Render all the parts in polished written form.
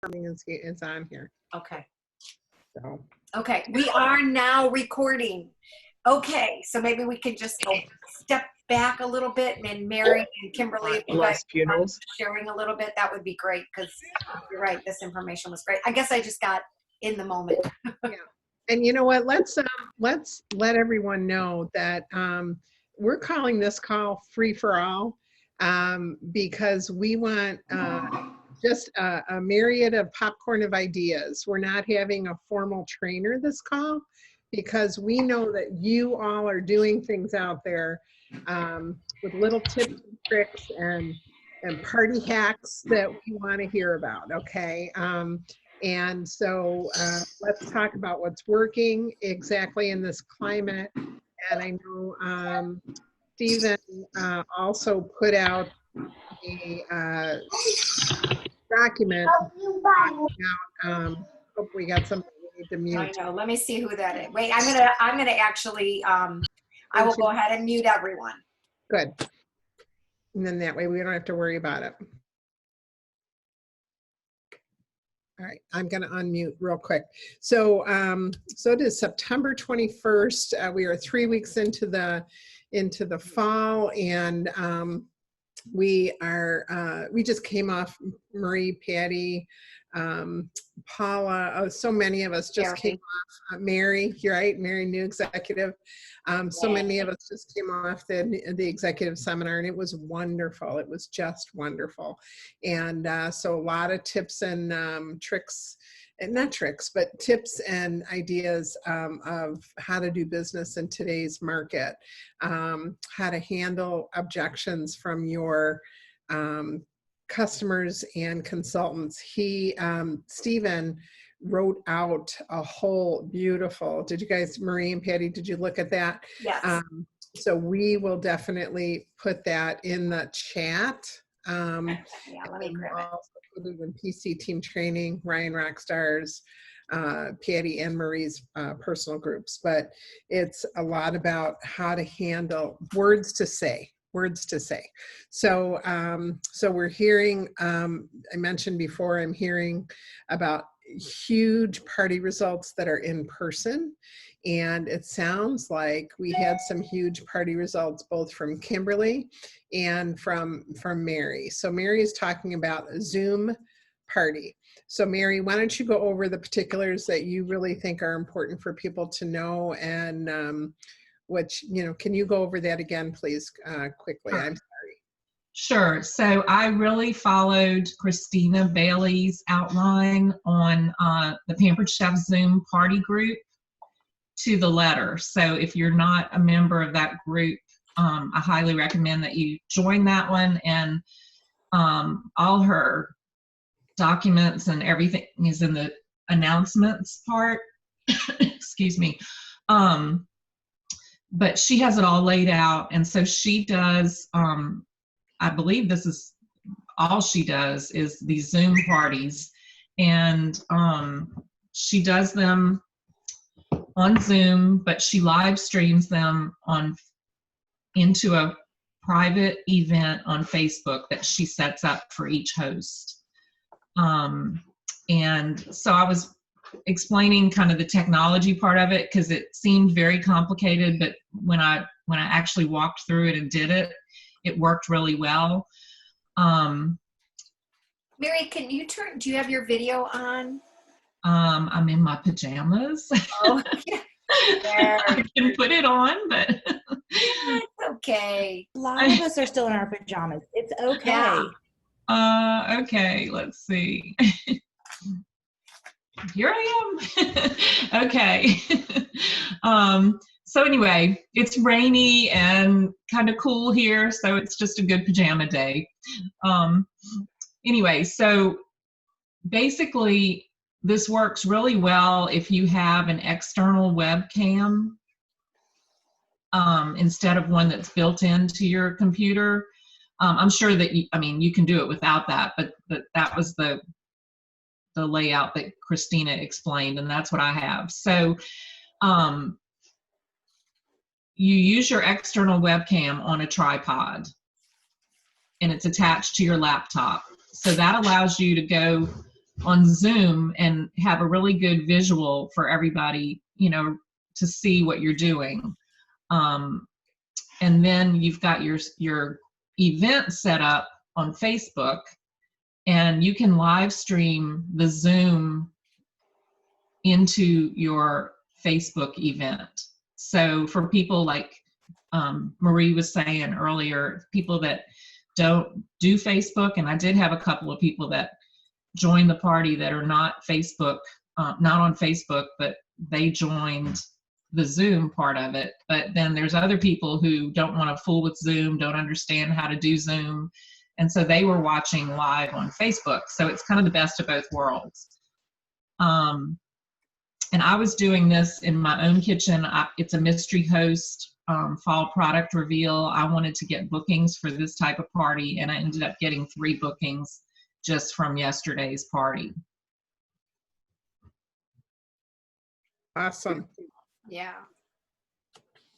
it's on here. Okay. So. Okay, we are now recording. Okay, so maybe we could just step back a little bit, and then Mary and Kimberly, if you guys are sharing a little bit, that would be great, because you're right, this information was great. I guess I just got in the moment. Yeah. And you know what? Let's let everyone know that we're calling this call free for all, because we want just a myriad of popcorn of ideas. We're not having a formal trainer this call, because we know that you all are doing things out there with little tips and tricks and party hacks that we want to hear about. Okay. And so let's talk about what's working exactly in this climate. And I know Stephen also put out a document. Hope we got somebody we need to mute. I know. Let me see who that is. Wait, I'm gonna actually I will go ahead and mute everyone. Good. And then that way we don't have to worry about it. All right, I'm going to unmute real quick. So, so it is September 21st. We are 3 weeks into the fall, and we just came off Marie, Patty, Paula. Oh, so many of us just came off. Mary, you're right, Mary, new executive. So many of us just came off the executive seminar, and it was wonderful. It was just wonderful. And so a lot of tips and tricks, and not tricks, but tips and ideas of how to do business in today's market, how to handle objections from your customers and consultants. Stephen wrote out a whole beautiful, did you guys, Marie and Patty, did you look at that? Yes. So we will definitely put that in the chat. Yeah, let me grab it. Also put it in PC Team Training, Ryan Rockstars, Patty and Marie's personal groups. But it's a lot about how to handle words to say. So, so we're hearing, I mentioned before, I'm hearing about huge party results that are in person. And it sounds like we had some huge party results both from Kimberly and from Mary. So Mary is talking about a Zoom party. So Mary, why don't you go over the particulars that you really think are important for people to know, and which, can you go over that again, please, quickly? I'm sorry. Sure. So I really followed Christina Bailey's outline on the Pampered Chef Zoom party group to the letter. So if you're not a member of that group, I highly recommend that you join that one. And all her documents and everything is in the announcements part. Excuse me. But she has it all laid out. And so she does, I believe this is all she does, is these Zoom parties. And she does them on Zoom, but she live streams them into a private event on Facebook that she sets up for each host. And so I was explaining kind of the technology part of it, because it seemed very complicated, but when I actually walked through it and did it, it worked really well. Mary, can you do you have your video on? I'm in my pajamas. Oh, yeah. I can put it on, but it's okay. A lot of us are still in our pajamas. It's okay. Yeah. Okay, let's see. Here I am. Okay. So anyway, it's rainy and kind of cool here, so it's just a good pajama day. Anyway, so basically this works really well if you have an external webcam instead of one that's built into your computer. I'm sure that you can do it without that, but that was the layout that Christina explained, and that's what I have. So you use your external webcam on a tripod, and it's attached to your laptop. So that allows you to go on Zoom and have a really good visual for everybody, to see what you're doing. And then you've got your event set up on Facebook, and you can live stream the Zoom into your Facebook event. So for people like Marie was saying earlier, people that don't do Facebook, and I did have a couple of people that joined the party that are not on Facebook, but they joined the Zoom part of it. But then there's other people who don't want to fool with Zoom, don't understand how to do Zoom. And so they were watching live on Facebook. So it's kind of the best of both worlds. And I was doing this in my own kitchen. It's a mystery host fall product reveal. I wanted to get bookings for this type of party, and I ended up getting 3 bookings just from yesterday's party. Awesome. Yeah.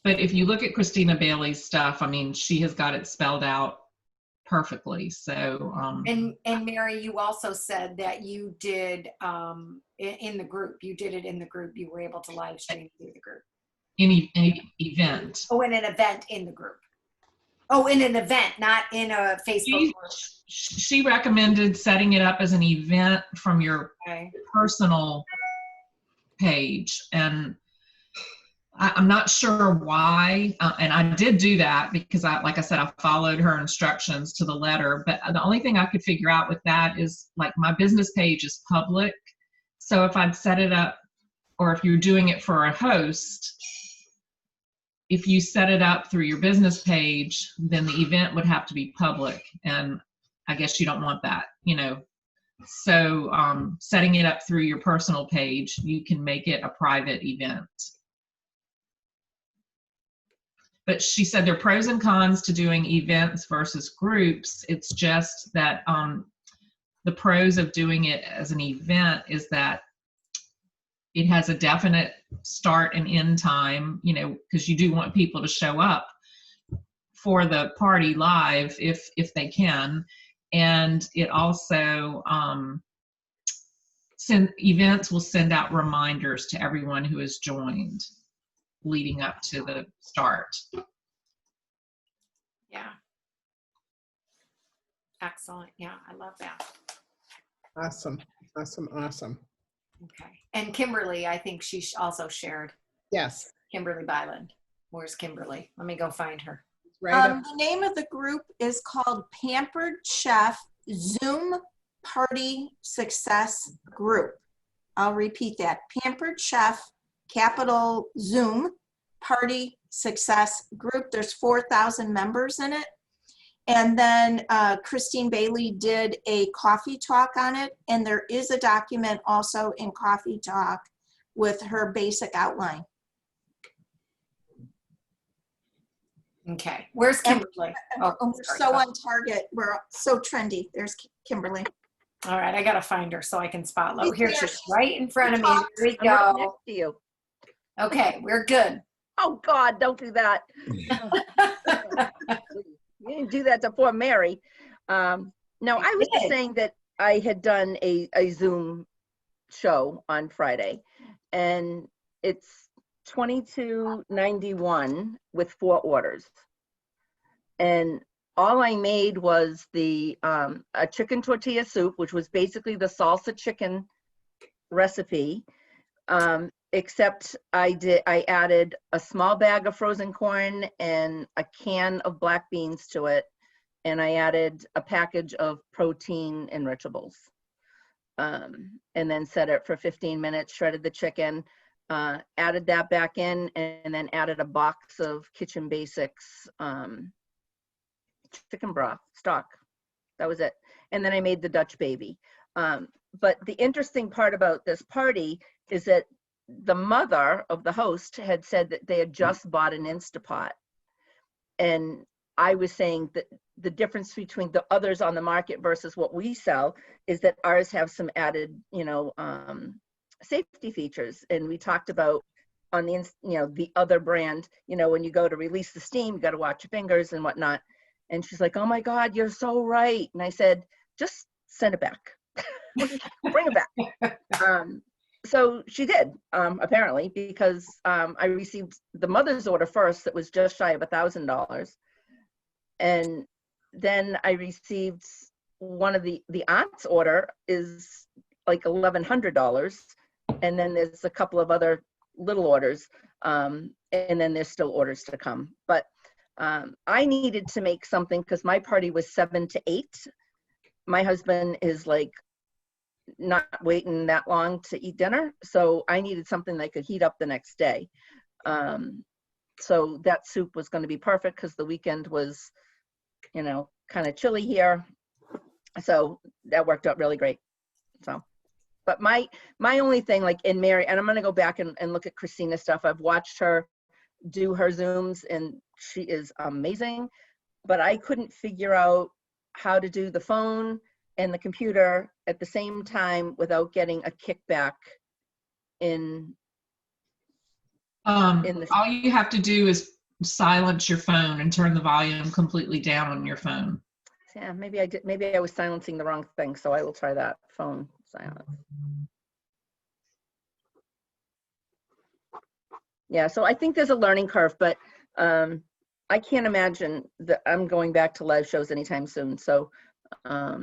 But if you look at Christina Bailey's stuff, I mean, she has got it spelled out perfectly. So and Mary, you also said that you did in the group. You did it in the group. You were able to live stream through the group. Any event. Oh, in an event in the group. Oh, in an event, not in a Facebook group. She recommended setting it up as an event from your personal page, and I'm not sure why, and I did do that because like I said, I followed her instructions to the letter. But the only thing I could figure out with that is, like, my business page is public. So if I'd set it up, or if you're doing it for a host, if you set it up through your business page, then the event would have to be public. And I guess you don't want that, So setting it up through your personal page, you can make it a private event. But she said there are pros and cons to doing events versus groups. It's just that the pros of doing it as an event is that it has a definite start and end time, because you do want people to show up for the party live if they can. And it also, events will send out reminders to everyone who has joined leading up to the start. Yeah. Excellent. Yeah, I love that. Awesome. Okay. And Kimberly, I think she also shared. Yes. Kimberly Byland. Where's Kimberly? Let me go find her. Right. The name of the group is called Pampered Chef Zoom Party Success Group. I'll repeat that. Pampered Chef, capital Zoom Party Success Group. There's 4,000 members in it. And then Christine Bailey did a coffee talk on it. And there is a document also in Coffee Talk with her basic outline. Okay. Where's Kimberly? Oh, we're so on target. We're so trendy. There's Kimberly. All right. I got to find her so I can spot load. Here, she's right in front of me. Talk. Here we I'm right go. next to you. Okay. We're good. Oh God, don't do that. You didn't do that to poor Mary. No, I was just saying that I had done a Zoom show on Friday, and it's $22.91 with 4 orders. And all I made was a chicken tortilla soup, which was basically the salsa chicken recipe. Except I added a small bag of frozen corn and a can of black beans to it. And I added a package of protein enrichables. And then set it for 15 minutes, shredded the chicken, added that back in, and then added a box of Kitchen Basics chicken broth stock. That was it. And then I made the Dutch baby. But the interesting part about this party is that the mother of the host had said that they had just bought an Instapot. And I was saying that the difference between the others on the market versus what we sell is that ours have some added, safety features. And we talked about on the, the other brand, when you go to release the steam, you got to watch your fingers and whatnot. And she's like, oh my God, you're so right. And I said, just send it back. Bring it back. So she did, apparently, because I received the mother's order first that was just shy of $1,000. And then I received one of the aunt's order is like $1,100. And then there's a couple of other little orders. And then there's still orders to come. But I needed to make something because my party was 7 to 8. My husband is like not waiting that long to eat dinner. So I needed something that could heat up the next day. So that soup was going to be perfect because the weekend was, you know, kind of chilly here. So that worked out really great. So, but my only thing, like in Mary, and I'm going to go back and look at Christina's stuff. I've watched her do her Zooms and she is amazing, but I couldn't figure out how to do the phone and the computer at the same time without getting a kickback in the. All you have to do is silence your phone and turn the volume completely down on your phone. Yeah, maybe I did. Maybe I was silencing the wrong thing. So I will try that. Phone silence. Yeah, so I think there's a learning curve, but I can't imagine that I'm going back to live shows anytime soon. So I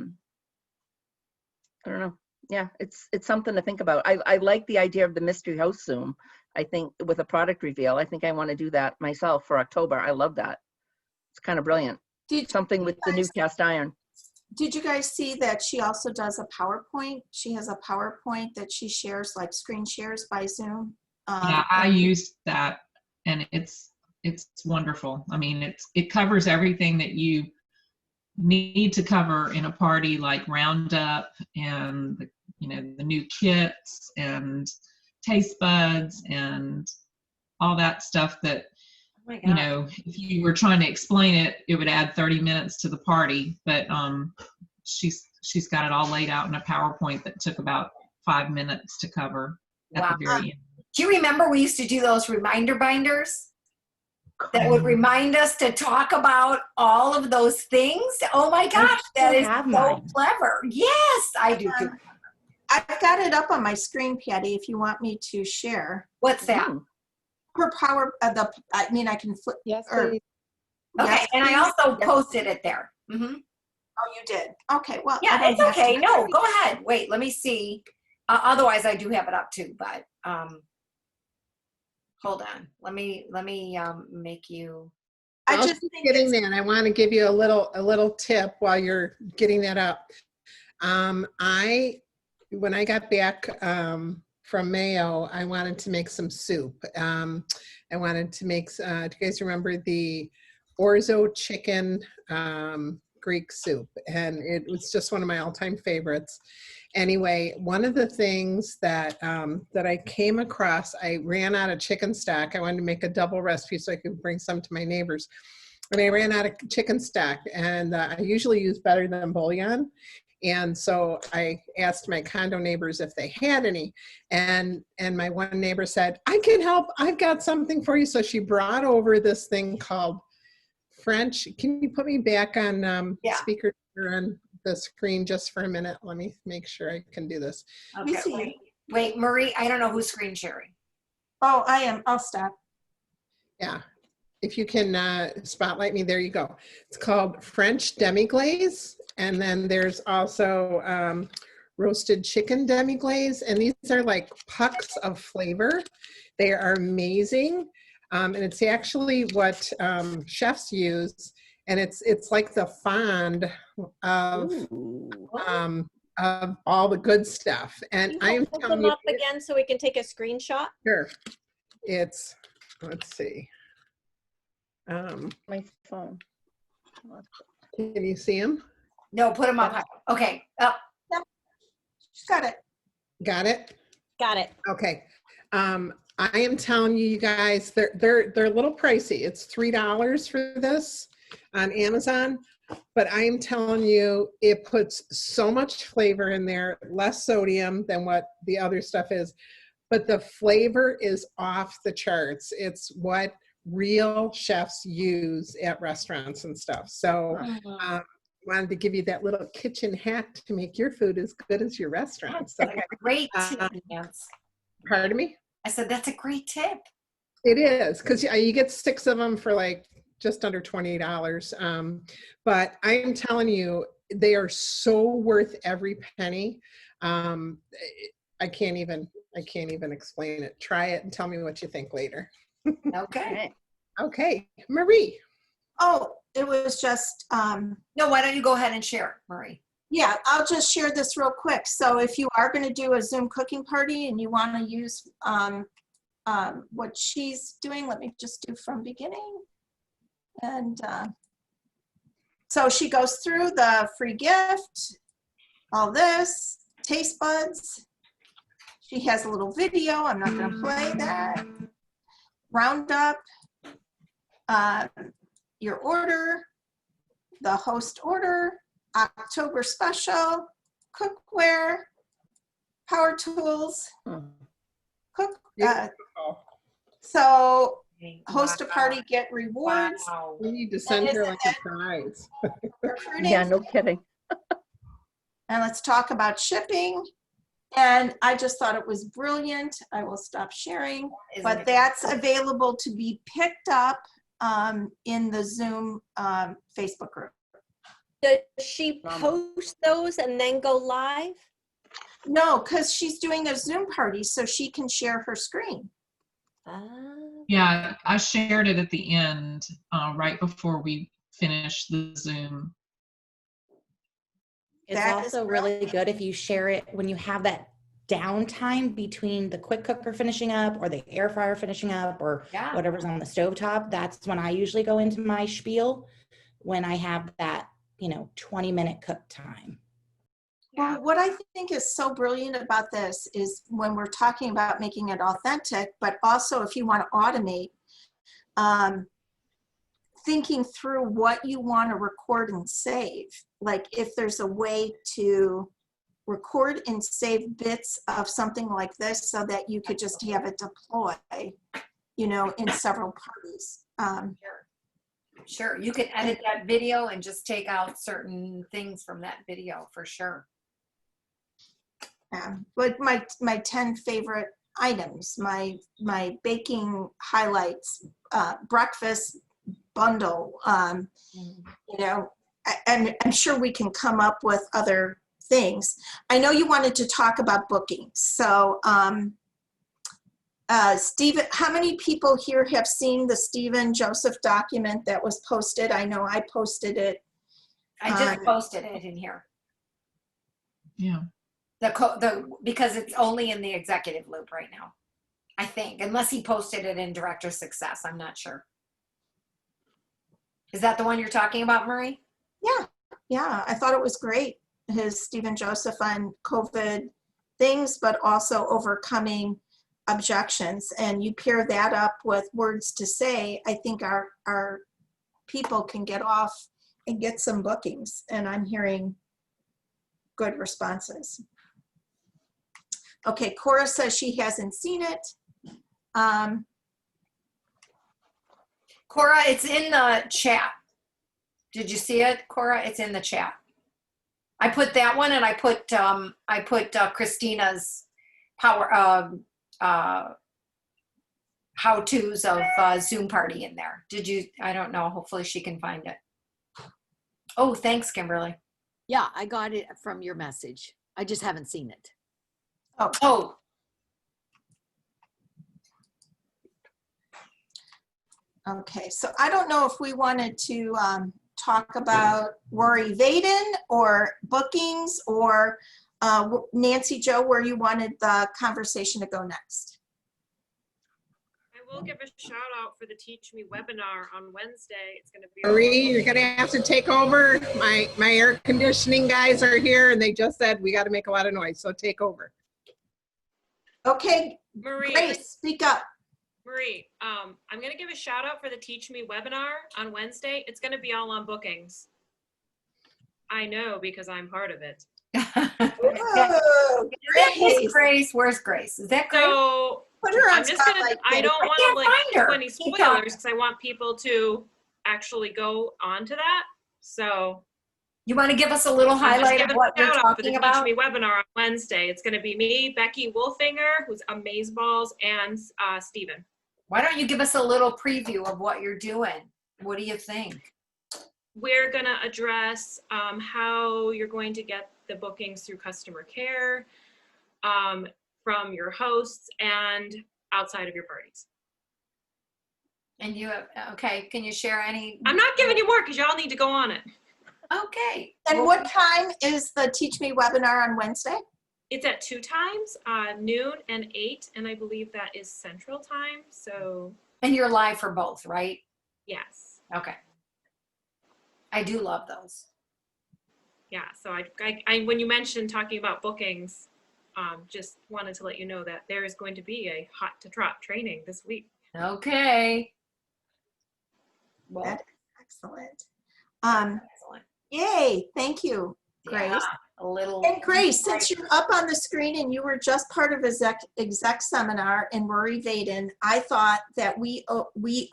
don't know. Yeah, it's something to think about. I like the idea of the mystery house Zoom. I think with a product reveal, I think I want to do that myself for October. I love that. It's kind of brilliant. Something with the new cast iron. Did you guys see that she also does a PowerPoint? She has a PowerPoint that she shares, like screen shares by Zoom. Yeah, I used that and it's wonderful. I mean, it covers everything that you need to cover in a party, like roundup and the new kits and taste buds and all that stuff that if you were trying to explain it, it would add 30 minutes to the party. But she's got it all laid out in a PowerPoint that took about 5 minutes to cover at the very end. Do you remember we used to do those reminder binders that would remind us to talk about all of those things? Oh my gosh, that is so clever. Yes, I do too. I've got it up on my screen, Patty, if you want me to share. What's that? Her power, I can flip. Yes, Okay, yes, and I also posted it there. Mm-hmm. Oh, you did? Okay, well. Yeah, it's okay. No, go ahead. Wait, let me see. Otherwise, I do have it up too, but hold on. Let me make you. I just getting that. I want to give you a little tip while you're getting that up. When I got back from Mayo, I wanted to make some soup. I wanted to make. Do you guys remember the orzo chicken Greek soup? And it was just one of my all-time favorites. Anyway, one of the things that that I came across, I ran out of chicken stock. I wanted to make a double recipe so I could bring some to my neighbors. And I ran out of chicken stock, and I usually use better than bouillon. And so I asked my condo neighbors if they had any. And my one neighbor said, I can help. I've got something for you. So she brought over this thing called French. Can you put me back on speaker on the screen just for a minute? Let me make sure I can do this. Okay, wait, Marie, I don't know who's screen sharing. Oh, I am. I'll stop. Yeah. If you can spotlight me, there you go. It's called French demi-glaze. And then there's also roasted chicken demi-glaze. And these are like pucks of flavor. They are amazing. And it's actually what chefs use. And it's like the fond of all the good stuff. And I am telling them you, up again so we can take a screenshot. Sure. It's, let's see. My phone. Can you see them? No, put them up. Okay. Up. Yep. She's got it. Got it? Got it. Okay. I am telling you guys, they're a little pricey. It's $3 for this on Amazon, but I am telling you, it puts so much flavor in there, less sodium than what the other stuff is, but the flavor is off the charts. It's what real chefs use at restaurants and stuff. So wanted to give you that little kitchen hack to make your food as good as your restaurants. That's Okay. a great tip, Nance. Pardon me? I said, that's a great tip. It is, because you get 6 of them for like just under $20. But I'm telling you, they are so worth every penny. I can't even explain it. Try it and tell me what you think later. Okay. Okay, Marie. Oh, it was just, No, why don't you go ahead and share, Marie? yeah, I'll just share this real quick. So if you are going to do a Zoom cooking party and you want to use what she's doing, let me just do from beginning. And so she goes through the free gift, all this, taste buds. She has a little video. I'm not going to play that. Roundup, your order, the host order, October special, cookware, power tools, cook. So host a party, get rewards. Wow. We need to send her like a prize. Recruiting. Yeah, no kidding. And let's talk about shipping. And I just thought it was brilliant. I will stop sharing, Isn't but it? that's available to be picked up in the Zoom Facebook group. Does she post those and then go live? No, because she's doing a Zoom party, so she can share her screen. Yeah, I shared it at the end, right before we finished the Zoom. It's That is also really good if you share it when you have that downtime between the quick cooker finishing up or the air fryer finishing up or Yeah. whatever's on the stovetop. That's when I usually go into my spiel, when I have that, 20-minute cook time. Yeah. Well, what I think is so brilliant about this is when we're talking about making it authentic, but also if you want to automate, thinking through what you want to record and save. Like if there's a way to record and save bits of something like this so that you could just have it deploy, in several parties. Sure. You can edit that video and just take out certain things from that video for sure. But my 10 favorite items, my baking highlights, breakfast bundle, and I'm sure we can come up with other things. I know you wanted to talk about bookings. So Stephen, how many people here have seen the Stephen Joseph document that was posted? I know I posted it. I just posted it in here. Yeah. Because it's only in the executive loop right now, I think, unless he posted it in Director Success. I'm not sure. Is that the one you're talking about, Marie? Yeah, I thought it was great. His Stephen Joseph on COVID things, but also overcoming objections. And you pair that up with words to say, I think our people can get off and get some bookings. And I'm hearing good responses. Okay, Cora says she hasn't seen it. Cora, it's in the chat. Did you see it, Cora? It's in the chat. I put that one, and I put Christina's how-tos of Zoom party in there. Did you? I don't know. Hopefully she can find it. Oh, thanks, Kimberly. Yeah, I got it from your message. I just haven't seen it. Oh. Okay, so I don't know if we wanted to talk about Rory Vaden or bookings or Nancy Jo, where you wanted the conversation to go next. I will give a shout out for the Teach Me webinar on Wednesday. It's going to be Marie, you're gonna have to take over. My air conditioning guys are here and they just said we got to make a lot of noise, so take over. Okay, Marie. Grace, speak up. Marie, I'm going to give a shout out for the Teach Me webinar on Wednesday. It's going to be all on bookings. I know because I'm part of it. Whoa, Grace, where's Grace? Is that Grace? So put her on I'm just gonna. spotlight. I don't want to find give her. any Keep talking. spoilers because I want people to actually go on to that. So You want to give us a little I'm just highlight of giving what a you're shout out for the talking about? Teach Me webinar on Wednesday. It's going to be me, Becky Wolfinger, who's Amazeballs, and Stephen. Why don't you give us a little preview of what you're doing? What do you think? We're going to address how you're going to get the bookings through customer care, from your hosts and outside of your parties. And you have, okay, can you share any? I'm not giving you more because y'all need to go on it. Okay. And Well, what time is the Teach Me webinar on Wednesday? It's at 2 times, noon and 8, and I believe that is Central Time. So and you're live for both, right? yes, Okay. I do love those. yeah. So I when you mentioned talking about bookings, just wanted to let you know that there is going to be a hot to trot training this week. Okay. Well, That is excellent. excellent. Yay, thank you, Grace. Yeah, a little. And Grace, since you're up on the screen and you were just part of exec seminar in Rory Vaden, I thought that we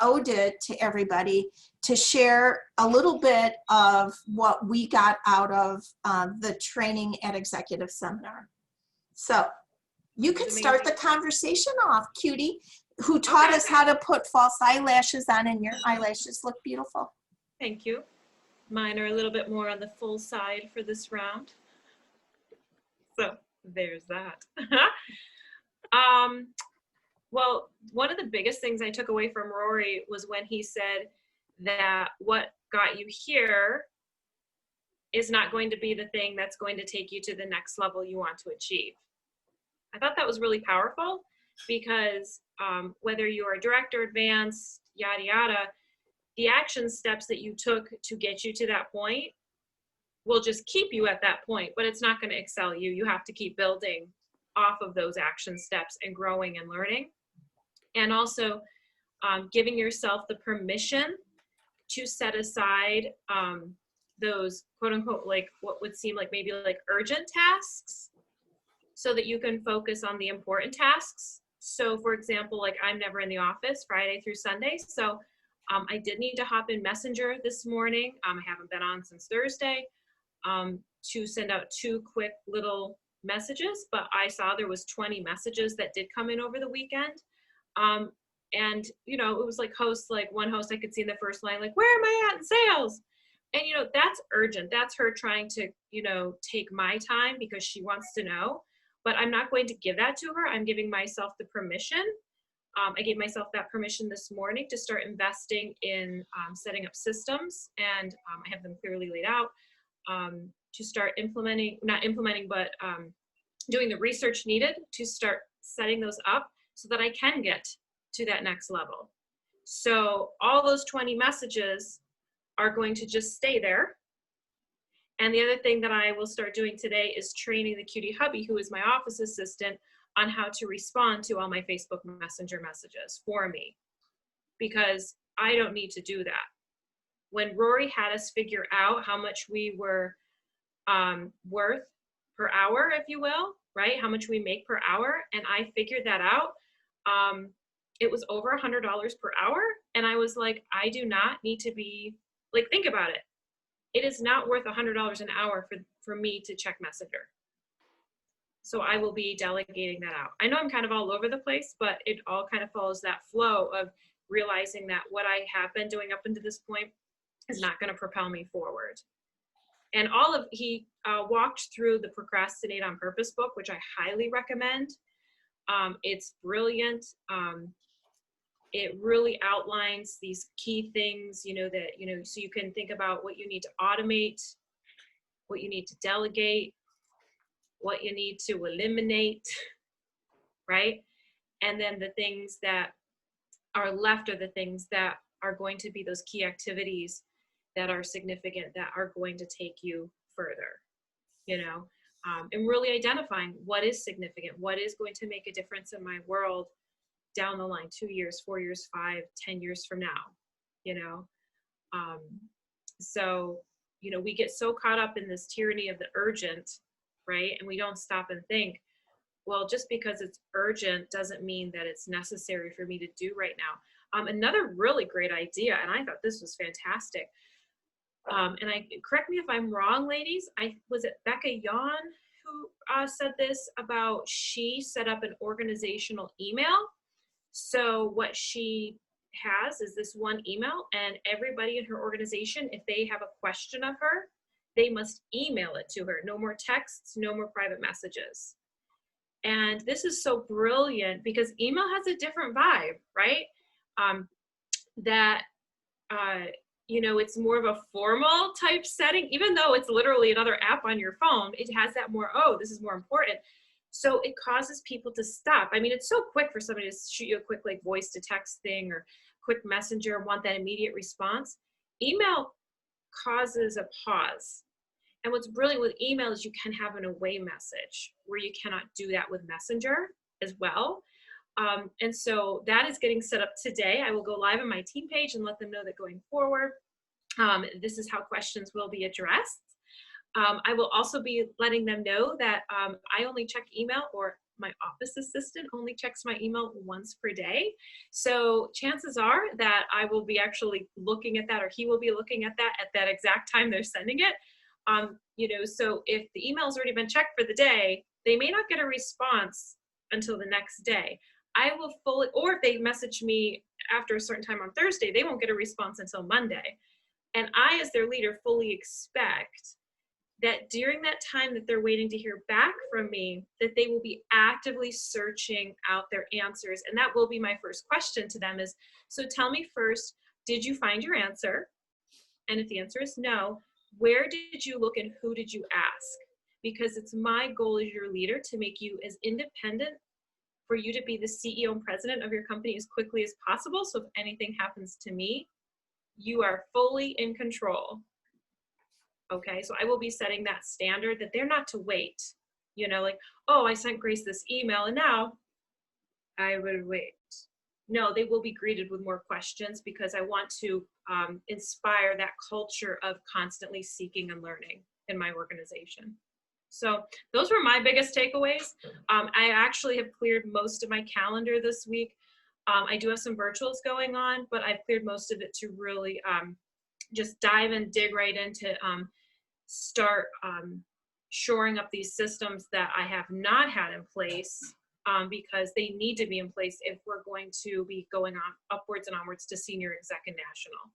owed it to everybody to share a little bit of what we got out of the training at executive seminar. So you can start the conversation off, cutie, who taught us how to put false eyelashes on, and your eyelashes look beautiful. Thank you. Mine are a little bit more on the full side for this round. So there's that. Well, one of the biggest things I took away from Rory was when he said that what got you here is not going to be the thing that's going to take you to the next level you want to achieve. I thought that was really powerful because whether you're a director, advanced, yada, yada, the action steps that you took to get you to that point will just keep you at that point, but it's not going to excel you. You have to keep building off of those action steps and growing and learning. And also giving yourself the permission to set aside those quote unquote, like what would seem like maybe like urgent tasks so that you can focus on the important tasks. So for example, like I'm never in the office Friday through Sunday. So I did need to hop in Messenger this morning. I haven't been on since Thursday to send out 2 quick little messages, but I saw there was 20 messages that did come in over the weekend. And, you know, it was like hosts, like one host I could see in the first line, like, where am I at in sales? And, you know, that's urgent. That's her trying to, you know, take my time because she wants to know, but I'm not going to give that to her. I'm giving myself the permission. I gave myself that permission this morning to start investing in setting up systems, and I have them clearly laid out to start implementing, not implementing, but doing the research needed to start setting those up so that I can get to that next level. So all those 20 messages are going to just stay there. And the other thing that I will start doing today is training the cutie hubby, who is my office assistant, on how to respond to all my Facebook Messenger messages for me, because I don't need to do that. When Rory had us figure out how much we were worth per hour, if you will, right? How much we make per hour, and I figured that out. It was over $100 per hour, and I was like, I do not need to be, like, think about it. It is not worth $100 an hour for me to check Messenger. So I will be delegating that out. I know I'm kind of all over the place, but it all kind of follows that flow of realizing that what I have been doing up until this point is not going to propel me forward. And he walked through the Procrastinate on Purpose book, which I highly recommend. It's brilliant. It really outlines these key things, you know, that, you know, so you can think about what you need to automate, what you need to delegate, what you need to eliminate, right? And then the things that are left are the things that are going to be those key activities that are significant, that are going to take you further, you know, and really identifying what is significant, what is going to make a difference in my world down the line, 2 years, 4 years, 5, 10 years from now, you know? So, you know, we get so caught up in this tyranny of the urgent, right? And we don't stop and think, well, just because it's urgent doesn't mean that it's necessary for me to do right now. Another really great idea, and I thought this was fantastic. And correct me if I'm wrong, ladies. Was it Becca Yon who said this about she set up an organizational email. So what she has is this one email, and everybody in her organization, if they have a question of her, they must email it to her. No more texts, no more private messages. And this is so brilliant because email has a different vibe, right? It's more of a formal type setting, even though it's literally another app on your phone. It has that more, oh, this is more important. So it causes people to stop. I mean, it's so quick for somebody to shoot you a quick like voice to text thing or quick messenger, want that immediate response. Email causes a pause. And what's brilliant with email is you can have an away message where you cannot do that with Messenger as well. And so that is getting set up today. I will go live on my team page and let them know that going forward, this is how questions will be addressed. I will also be letting them know that I only check email, or my office assistant only checks my email once per day. So chances are that I will be actually looking at that, or he will be looking at that exact time they're sending it. So if the email's already been checked for the day, they may not get a response until the next day. I will or if they message me after a certain time on Thursday, they won't get a response until Monday. And I, as their leader, fully expect that during that time that they're waiting to hear back from me, that they will be actively searching out their answers. And that will be my first question to them is, so tell me first, did you find your answer? And if the answer is no, where did you look and who did you ask? Because it's my goal as your leader to make you as independent, for you to be the CEO and president of your company as quickly as possible. So if anything happens to me, you are fully in control. Okay, so I will be setting that standard that they're not to wait, like, oh, I sent Grace this email and now I would wait. No, they will be greeted with more questions because I want to inspire that culture of constantly seeking and learning in my organization. So those were my biggest takeaways. I actually have cleared most of my calendar this week. I do have some virtuals going on, but I've cleared most of it to really just dive and dig right into start shoring up these systems that I have not had in place, because they need to be in place if we're going to be going on upwards and onwards to senior exec and national.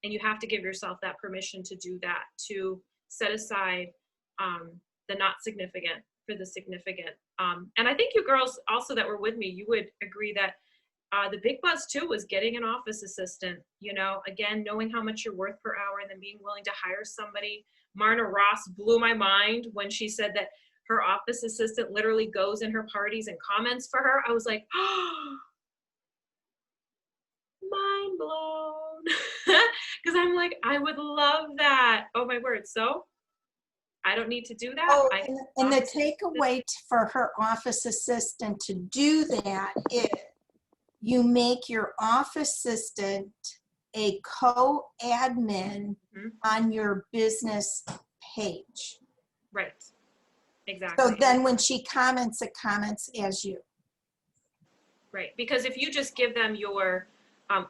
And you have to give yourself that permission to do that, to set aside the not significant for the significant. And I think you girls also that were with me, you would agree that the big buzz too was getting an office assistant, again, knowing how much you're worth per hour and then being willing to hire somebody. Marna Ross blew my mind when she said that her office assistant literally goes in her parties and comments for her. I was like, oh, mind blown. Because I'm like, I would love that. Oh my word. So I don't need to do that. Oh, and the takeaway for her office assistant to do that is you make your office assistant a co-admin on your business page. Right. Exactly. So then when she comments, it comments as you. Right. Because if you just give them your,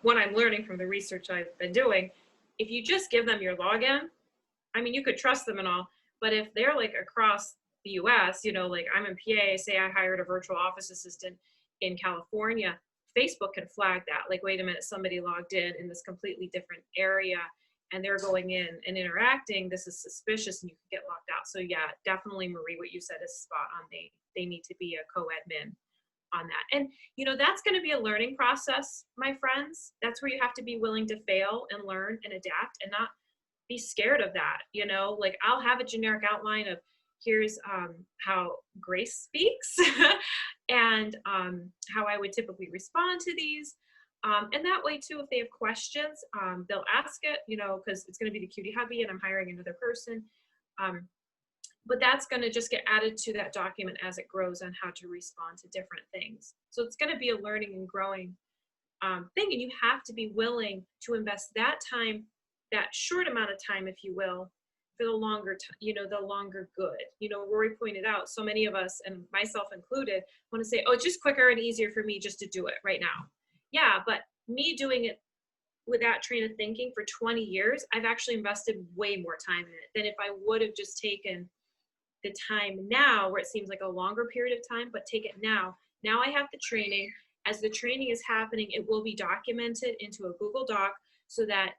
what I'm learning from the research I've been doing, if you just give them your login, I mean, you could trust them and all, but if they're like across the US, like I'm in PA, say I hired a virtual office assistant in California, Facebook can flag that. Like, wait a minute, somebody logged in this completely different area and they're going in and interacting. This is suspicious and you can get locked out. So yeah, definitely, Marie, what you said is spot on. They need to be a co-admin on that. And, that's going to be a learning process, my friends. That's where you have to be willing to fail and learn and adapt and not be scared of that. Like I'll have a generic outline of here's how Grace speaks and how I would typically respond to these. And that way too, if they have questions, they'll ask it, because it's going to be the cutie hubby and I'm hiring another person. But that's going to just get added to that document as it grows on how to respond to different things. So it's going to be a learning and growing thing. And you have to be willing to invest that time, that short amount of time, if you will, for the longer, the longer good. Rory pointed out, so many of us, and myself included, want to say, oh, it's just quicker and easier for me just to do it right now. Yeah, but me doing it with that train of thinking for 20 years, I've actually invested way more time in it than if I would have just taken the time now, where it seems like a longer period of time, but take it now. Now I have the training. As the training is happening, it will be documented into a Google Doc so that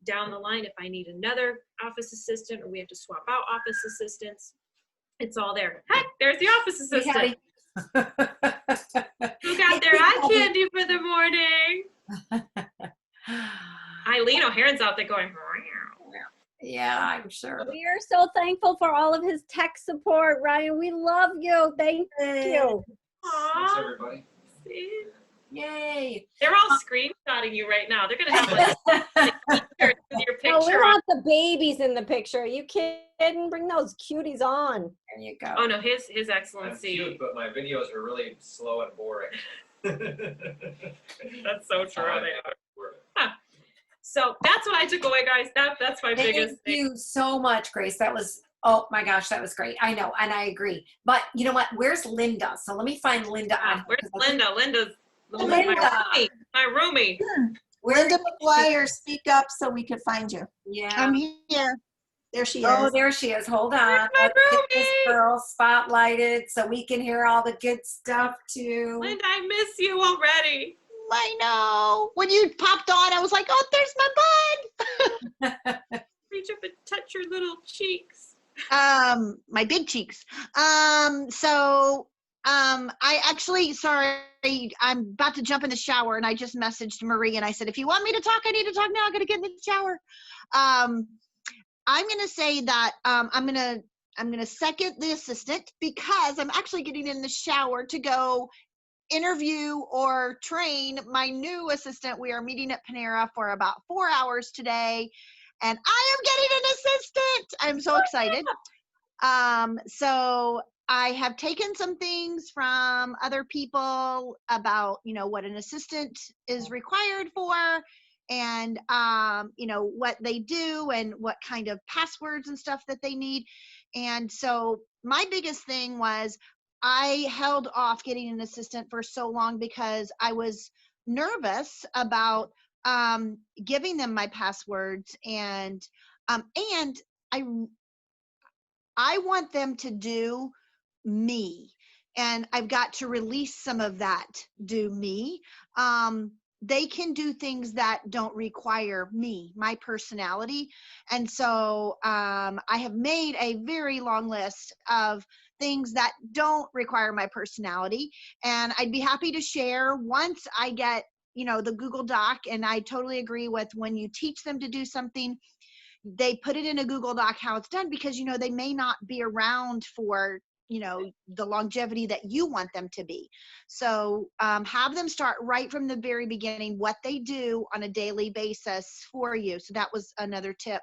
down the line, if I need another office assistant or we have to swap out office assistants, it's all there. Hey, there's the office assistant. Who got their eye candy for the morning? Eileen O'Haron's out there going, Yeah, I'm sure. We are so thankful for all of his tech support, Ryan. We love you. Thank you. Thanks, everybody. See? Yay. They're all screenshotting you right now. They're going to have like pictures with your No, we picture on. want the babies in the picture. Are you kidding? Bring those cuties on. There you go. Oh, no, his I'm excellency. cute, but my videos are really slow and boring. That's so true. They are. Huh. So that's what I took away, guys. That's my biggest Thank thing. you so much, Grace. That was, oh my gosh, that was great. I know, and I agree. But you know what? Where's Linda? So let me find Linda on. Where's Linda? Linda's Linda. my roomie. Linda McGuire, speak up so we could find you. Yeah. I'm here. There she Oh, is. there she is. Hold on. Where's my Let's get this roomie? girl spotlighted so we can hear all the good stuff too. Linda, I miss you already. I know. When you popped on, I was like, oh, there's my bud. Reach up and touch your little cheeks. My big cheeks. I actually, sorry, I'm about to jump in the shower and I just messaged Marie and I said, if you want me to talk, I need to talk now. I gotta get in the shower. I'm gonna say that I'm gonna second the assistant because I'm actually getting in the shower to go interview or train my new assistant. We are meeting at Panera for about 4 hours today, and I am getting an assistant. I'm so excited. So I have taken some things from other people about, what an assistant is required for, and what they do and what kind of passwords and stuff that they need. And so my biggest thing was I held off getting an assistant for so long because I was nervous about giving them my passwords, and I want them to do me, and I've got to release some of that do me. They can do things that don't require me, my personality. And so I have made a very long list of things that don't require my personality. And I'd be happy to share once I get, the Google Doc. And I totally agree with when you teach them to do something, they put it in a Google Doc how it's done, because, they may not be around for the longevity that you want them to be. So have them start right from the very beginning, what they do on a daily basis for you. So that was another tip.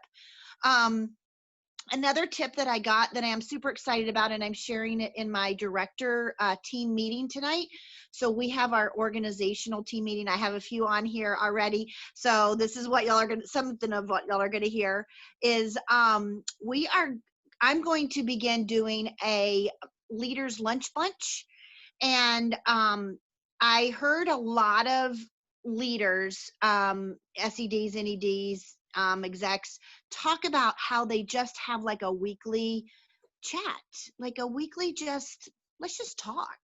Another tip that I got that I am super excited about, and I'm sharing it in my director team meeting tonight. So we have our organizational team meeting. I have a few on here already. So this is what y'all are going to, something of what y'all are going to hear is I'm going to begin doing a leaders lunch bunch. And I heard a lot of leaders, SEDs, NEDs, execs talk about how they just have like a weekly chat, like a weekly let's just talk.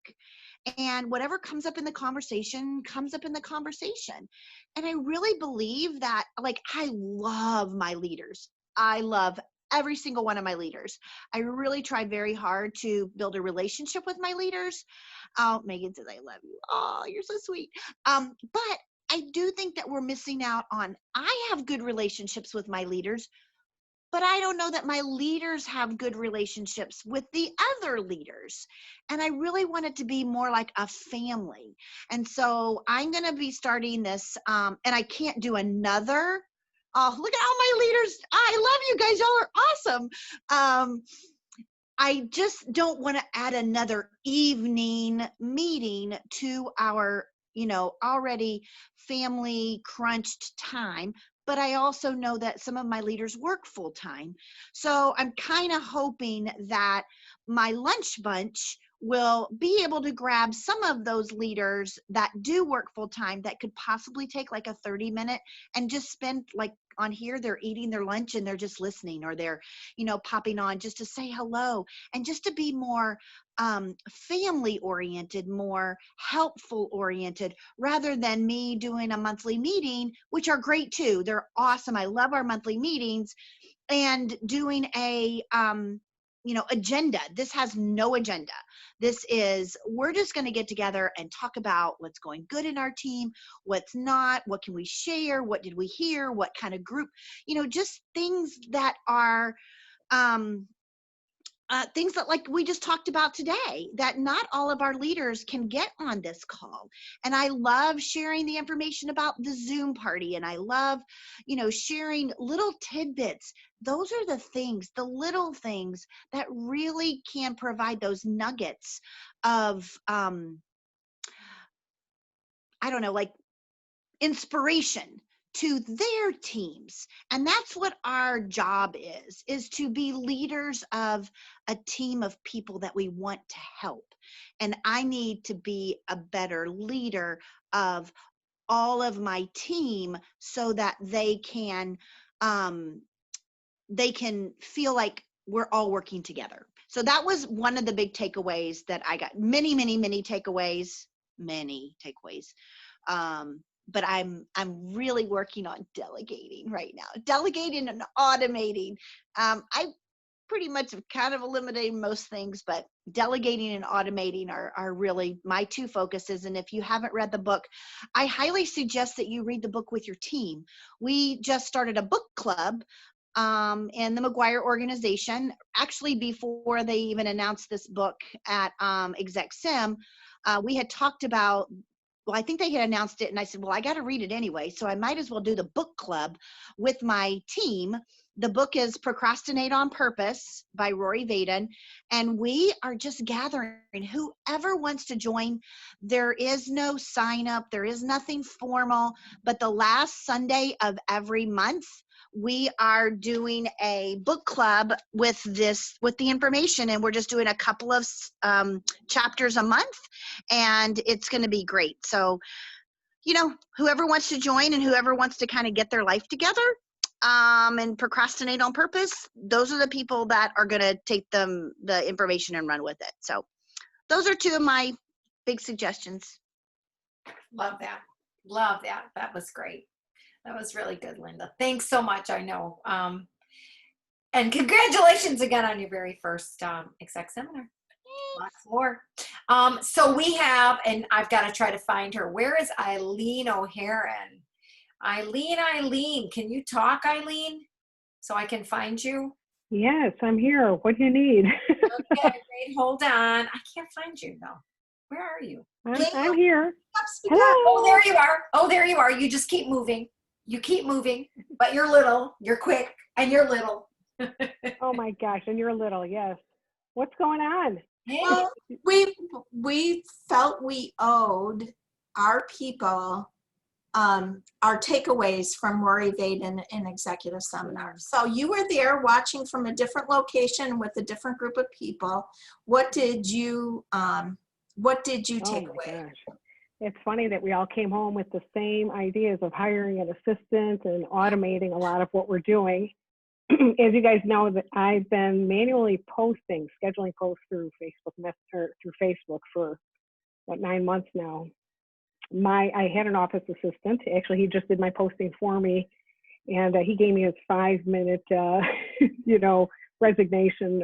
And whatever comes up in the conversation comes up in the conversation. And I really believe that, I love my leaders. I love every single one of my leaders. I really try very hard to build a relationship with my leaders. Megan says, I love you. Oh, you're so sweet. But I do think that we're missing out on, I have good relationships with my leaders, but I don't know that my leaders have good relationships with the other leaders. And I really want it to be more like a family. And so I'm going to be starting this, and I can't do another. Oh, look at all my leaders. I love you guys. Y'all are awesome. I just don't want to add another evening meeting to our, already family crunched time. But I also know that some of my leaders work full time. So I'm kind of hoping that my lunch bunch will be able to grab some of those leaders that do work full time that could possibly take like a 30-minute and just spend like on here, they're eating their lunch and they're just listening, or they're, popping on just to say hello and just to be more family oriented, more helpful oriented, rather than me doing a monthly meeting, which are great too. They're awesome. I love our monthly meetings, and doing a agenda. This has no agenda. This is, we're just going to get together and talk about what's going good in our team, what's not, what can we share, what did we hear, what kind of group, just things that are things that, like we just talked about today, that not all of our leaders can get on this call. And I love sharing the information about the Zoom party, and I love, sharing little tidbits. Those are the things, the little things that really can provide those nuggets of, I don't know, like inspiration to their teams. And that's what our job is to be leaders of a team of people that we want to help. And I need to be a better leader of all of my team so that they can feel like we're all working together. So that was one of the big takeaways that I got. Many takeaways. But I'm really working on delegating right now. Delegating and automating. I pretty much have kind of eliminated most things, but delegating and automating are really my two focuses. And if you haven't read the book, I highly suggest that you read the book with your team. We just started a book club in the McGuire organization. Actually, before they even announced this book at Exec Sim, we had talked about, well, I think they had announced it, and I said, well, I got to read it anyway, so I might as well do the book club with my team. The book is Procrastinate on Purpose by Rory Vaden, and we are just gathering whoever wants to join. There is no sign up. There is nothing formal, but the last Sunday of every month, we are doing a book club with the information, and we're just doing a couple of chapters a month, and it's going to be great. So, whoever wants to join and whoever wants to kind of get their life together and procrastinate on purpose, those are the people that are going to take the information and run with it. So those are two of my big suggestions. Love that. Love that. That was great. That was really good, Linda. Thanks so much. I know. And congratulations again on your very first exec seminar. Lots more. So we have, and I've got to try to find her. Where is Eileen O'Haron? Eileen, can you talk, Eileen? So I can find you? Yes, I'm here. What do you need? Okay, wait, hold on. I can't find you though. Where are you? I'm here. Hello. Oh, there you are. Oh, there you are. You just keep moving. You keep moving, but you're little, you're quick, and you're little. Oh my gosh, and you're little, yes. What's going on? Well, we felt we owed our people our takeaways from Rory Vaden in executive seminar. So you were there watching from a different location with a different group of people. What did you take away? Gosh. It's funny that we all came home with the same ideas of hiring an assistant and automating a lot of what we're doing. As you guys know, that I've been manually scheduling posts through Facebook for 9 months now. I had an office assistant. Actually, he just did my posting for me, and he gave me his 5-minute, resignation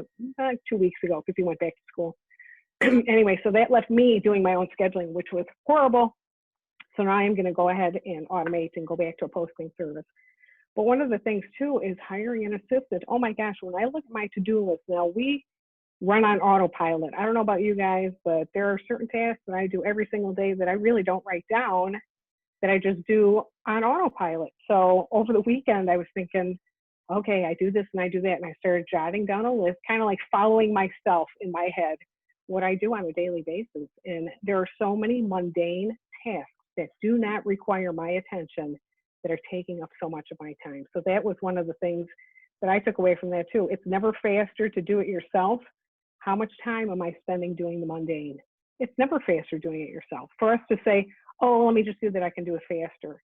2 weeks ago because he went back to school. Anyway, so that left me doing my own scheduling, which was horrible. So now I am going to go ahead and automate and go back to a posting service. But one of the things too is hiring an assistant. Oh my gosh, when I look at my to-do list now, we run on autopilot. I don't know about you guys, but there are certain tasks that I do every single day that I really don't write down, that I just do on autopilot. So over the weekend, I was thinking, okay, I do this and I do that. And I started jotting down a list, kind of like following myself in my head, what I do on a daily basis. And there are so many mundane tasks that do not require my attention that are taking up so much of my time. So that was one of the things that I took away from that too. It's never faster to do it yourself how much time am I spending doing the mundane? It's never faster doing it yourself. For us to say, oh, let me just do that, I can do it faster.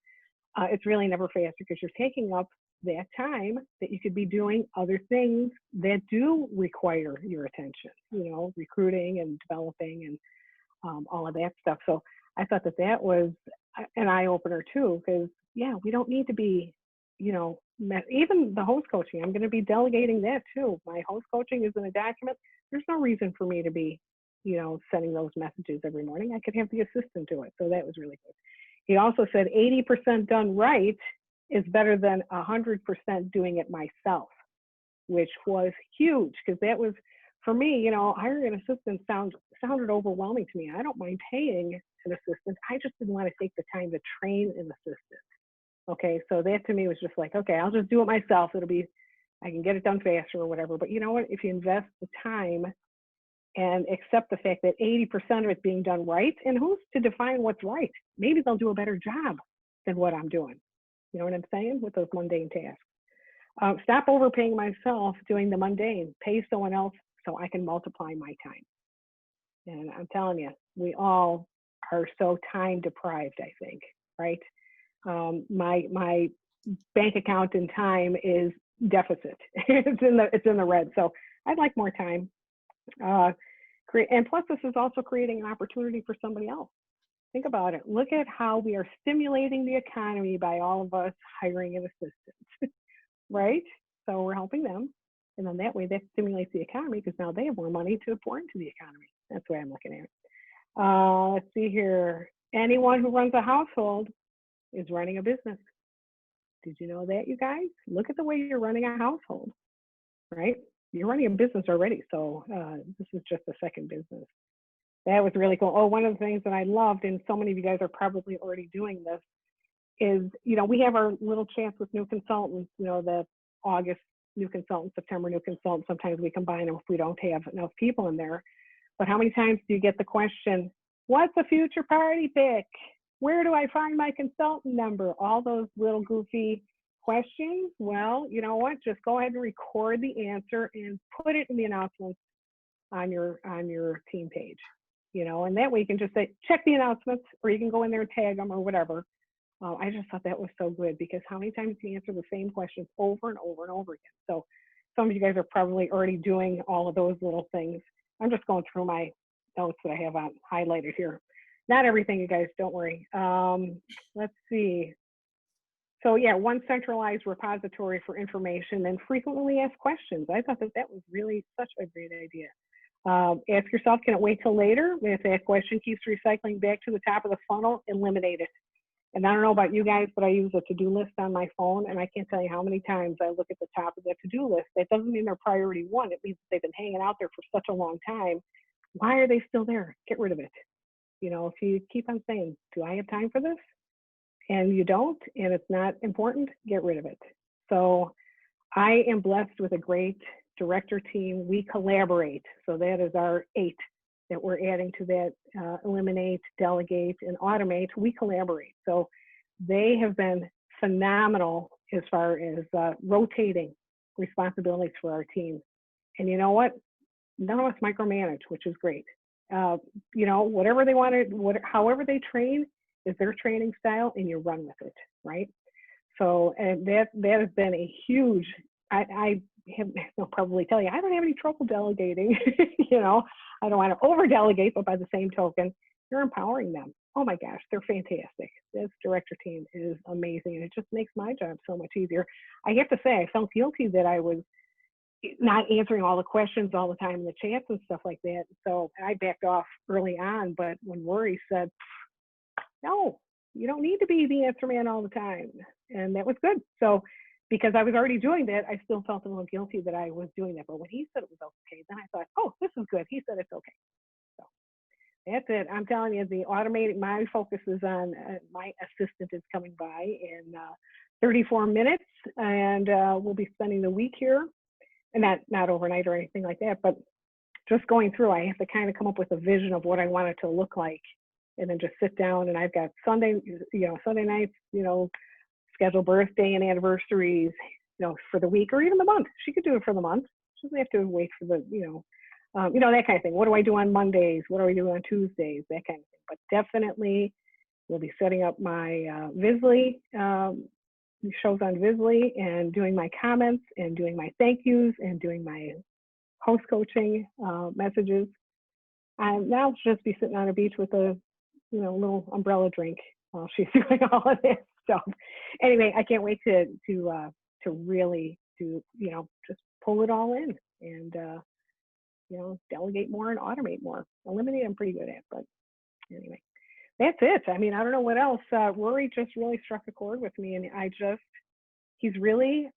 It's really never faster because you're taking up that time that you could be doing other things that do require your attention, you know, recruiting and developing and all of that stuff. So I thought that that was an eye opener too, because yeah, we don't need to be, you know, even the host coaching, I'm going to be delegating that too. My host coaching is in a document. There's no reason for me to be, you know, sending those messages every morning. I could have the assistant do it. So that was really good. He also said 80% done right is better than 100% doing it myself, which was huge because that was, for me, you know, hiring an assistant sounded overwhelming to me. I don't mind paying an assistant. I just didn't want to take the time to train an assistant. Okay, so that to me was just like, okay, I'll just do it myself. It'll be, I can get it done faster or whatever. But you know what? If you invest the time and accept the fact that 80% of it's being done right, and who's to define what's right? Maybe they'll do a better job than what I'm doing. You know what I'm saying? With those mundane tasks. Stop overpaying myself doing the mundane. Pay someone else so I can multiply my time. And I'm telling you, we all are so time deprived, I think, right? My bank account in time is deficit. It's in the red. So I'd like more time. And plus, this is also creating an opportunity for somebody else. Think about it. Look at how we are stimulating the economy by all of us hiring an assistant, right? So we're helping them. And then that way that stimulates the economy because now they have more money to pour into the economy. That's the way I'm looking at it. Let's see here. Anyone who runs a household is running a business. Did you know that, you guys? Look at the way you're running a household, right? You're running a business already. So this is just a second business. That was really cool. Oh, one of the things that I loved, and so many of you guys are probably already doing this, is, you know, we have our little chats with new consultants, you know, the August new consultant, September new consultant. Sometimes we combine them if we don't have enough people in there. But how many times do you get the question, what's a future party pick? Where do I find my consultant number? All those little goofy questions. Well, you know what? Just go ahead and record the answer and put it in the announcements on your team page. You know, and that way you can just say, check the announcements, or you can go in there and tag them or whatever. I just thought that was so good because how many times do you answer the same questions over and over and over again? So some of you guys are probably already doing all of those little things. I'm just going through my notes that I have on highlighted here. Not everything, you guys, don't worry. Let's see. So yeah, one centralized repository for information and frequently asked questions. I thought that that was really such a great idea. Ask yourself, can it wait till later? If that question keeps recycling back to the top of the funnel, eliminate it. And I don't know about you guys, but I use a to-do list on my phone, and I can't tell you how many times I look at the top of that to-do list. That doesn't mean they're priority one. It means they've been hanging out there for such a long time. Why are they still there? Get rid of it. You know, if you keep on saying, do I have time for this? And you don't, and it's not important, get rid of it. So I am blessed with a great director team. We collaborate. So that is our 8 that we're adding to that, eliminate, delegate, and automate. We collaborate. So they have been phenomenal as far as rotating responsibilities for our team. And you know what? None of us micromanage, which is great. You know, whatever they want to, however they train is their training style, and you run with it, right? So, and that has been a huge, I'll probably tell you, I don't have any trouble delegating. You know, I don't want to over delegate, but by the same token, you're empowering them. Oh my gosh, they're fantastic. This director team is amazing, and it just makes my job so much easier. I have to say, I felt guilty that I was not answering all the questions all the time in the chats and stuff like that. So I backed off early on, but when Rory said, no, you don't need to be the answer man all the time. And that was good. So because I was already doing that, I still felt a little guilty that I was doing that. But when he said it was okay, then I thought, oh, this is good. He said it's okay. So that's it. I'm telling you, the automated, my focus is on my assistant is coming by in 34 minutes, and we'll be spending the week here. And not overnight or anything like that, but just going through, I have to kind of come up with a vision of what I want it to look like, and then just sit down. And I've got Sunday nights, you know, schedule birthday and anniversaries, you know, for the week or even the month. She could do it for the month. She doesn't have to wait for the, you know, You know, that kind of thing. What do I do on Mondays? What do I do on Tuesdays? That kind of thing. But definitely we'll be setting up my Visly, shows on Visly, and doing my comments and doing my thank yous and doing my host coaching messages. And now she'll just be sitting on a beach with a, you know, little umbrella drink while she's doing all of this stuff. Anyway, I can't wait to really do, you know, just pull it all in and, you know, delegate more and automate more. Eliminate I'm pretty good at, but anyway, that's it. I mean, I don't know what else. Rory just really struck a chord with me, and he's really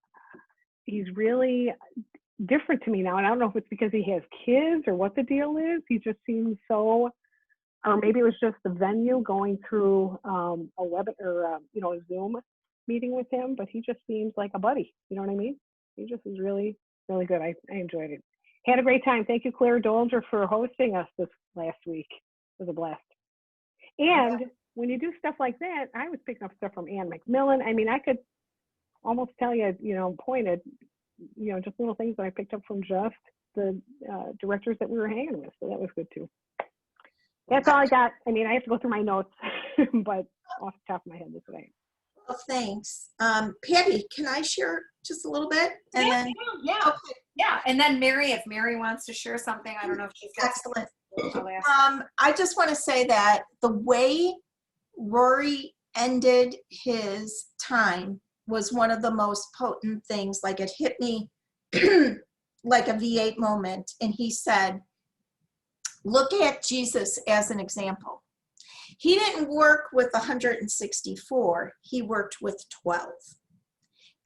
different to me now. And I don't know if it's because he has kids or what the deal is. He just seems so, or maybe it was just the venue going through a web or you know, a Zoom meeting with him, but he just seems like a buddy. You know what I mean? He just is really, really good. I enjoyed it. Had a great time. Thank you, Claire Dolger, for hosting us this last week. It was a blast. And when you do stuff like that, I was picking up stuff from Ann McMillan. I mean, I could almost tell you, you know, pointed, you know, just little things that I picked up from just the directors that we were hanging with. So that was good too. That's all I got. I mean, I have to go through my notes, but off the top of my head, this way. Well, thanks. Patty, can I share just a little bit? And yeah, then, yeah. Okay. Yeah, and then Mary, if Mary wants to share something, I don't know if she's got Excellent. something. I just want to say that the way Rory ended his time was one of the most potent things. Like, it hit me like a V8 moment. And he said, look at Jesus as an example. He didn't work with 164, he worked with 12.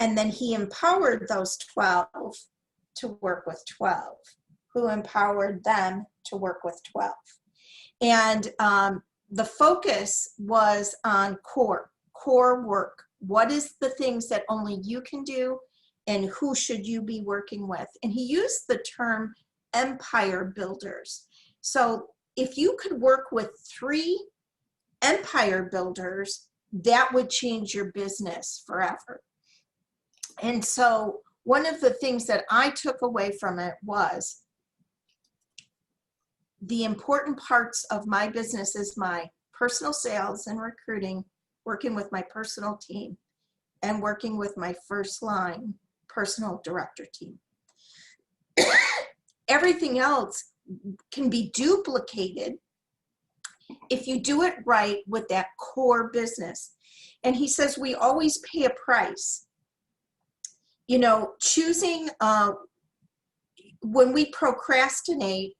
And then he empowered those 12 to work with 12, who empowered them to work with 12. And the focus was on core work. What is the things that only you can do, and who should you be working with? And he used the term empire builders. So if you could work with 3 empire builders, that would change your business forever. And so one of the things that I took away from it was the important parts of my business is my personal sales and recruiting, working with my personal team, and working with my first line personal director team. Everything else can be duplicated if you do it right with that core business. And he says we always pay a price. You know, choosing, when we procrastinate,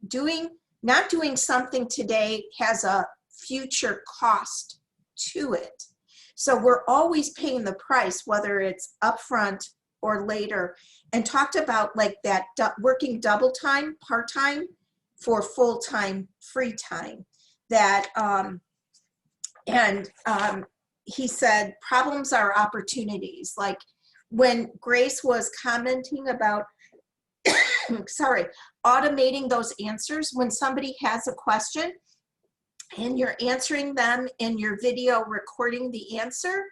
not doing something today has a future cost to it. So we're always paying the price, whether it's upfront or later. And talked about like that working double time, part-time for full-time free time. That, he said, problems are opportunities. Like when Grace was commenting about, sorry, automating those answers, when somebody has a question and you're answering them in your video, recording the answer,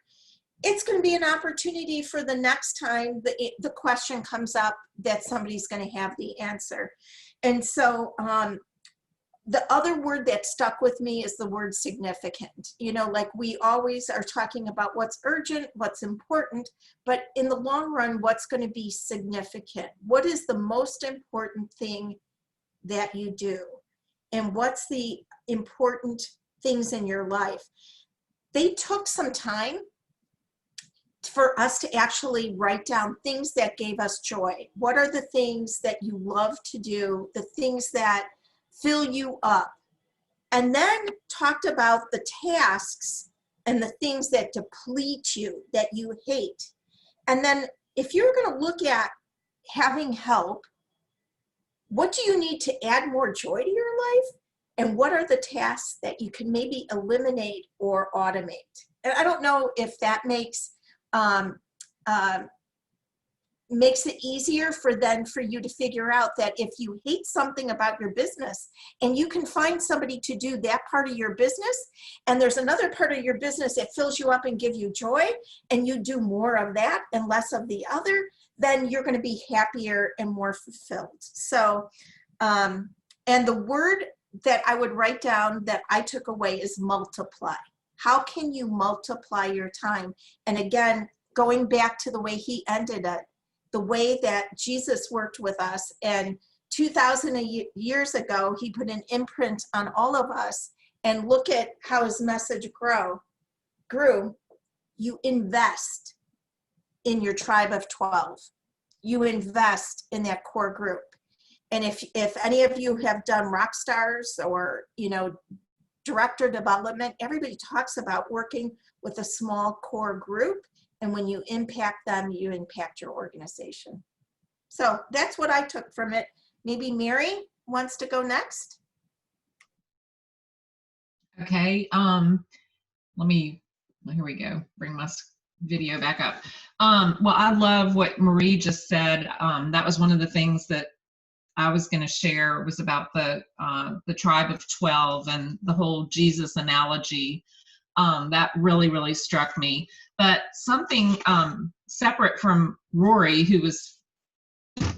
it's going to be an opportunity for the next time the question comes up that somebody's going to have the answer. And so the other word that stuck with me is the word significant. You know, like we always are talking about what's urgent, what's important, but in the long run, what's going to be significant? What is the most important thing that you do? And what's the important things in your life? They took some time for us to actually write down things that gave us joy. What are the things that you love to do? The things that fill you up, and then talked about the tasks and the things that deplete you, that you hate. And then if you're going to look at having help, what do you need to add more joy to your life? And what are the tasks that you can maybe eliminate or automate? And I don't know if that makes it easier for you to figure out that if you hate something about your business and you can find somebody to do that part of your business, and there's another part of your business that fills you up and give you joy, and you do more of that and less of the other, then you're going to be happier and more fulfilled. So And the word that I would write down that I took away is multiply. How can you multiply your time? And again, going back to the way he ended it, the way that Jesus worked with us, and 2,000 years ago, he put an imprint on all of us, and look at how his message grew. You invest in your tribe of 12. You invest in that core group. And if any of you have done rock stars or, director development, everybody talks about working with a small core group. And when you impact them, you impact your organization. So that's what I took from it. Maybe Mary wants to go next. Okay. Here we go. Bring my video back up. Well, I love what Marie just said. That was one of the things that I was going to share, was about the tribe of 12 and the whole Jesus analogy. That really, really struck me. But something separate from Rory, who was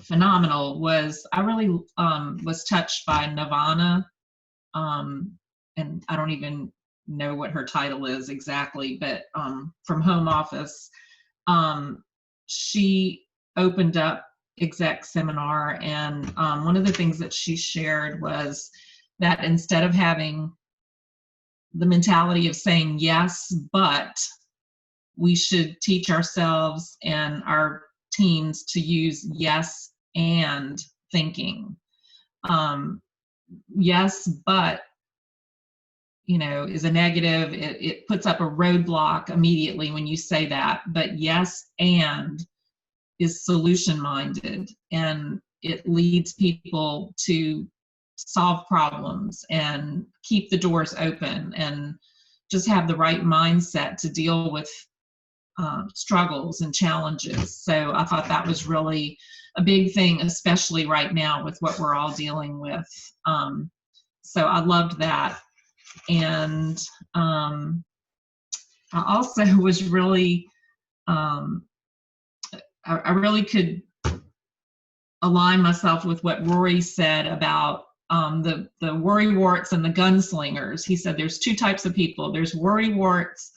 phenomenal, was I really was touched by Nirvana. And I don't even know what her title is exactly, but from Home Office, she opened up exec seminar, and one of the things that she shared was that instead of having the mentality of saying yes, but, we should teach ourselves and our teams to use yes and thinking. Yes, but, is a negative. It puts up a roadblock immediately when you say that. But yes and is solution minded, and it leads people to solve problems and keep the doors open and just have the right mindset to deal with struggles and challenges. So I thought that was really a big thing, especially right now with what we're all dealing with. So I loved that. And I also was really, I really could align myself with what Rory said about the worrywarts and the gunslingers. He said there's two types of people. There's worrywarts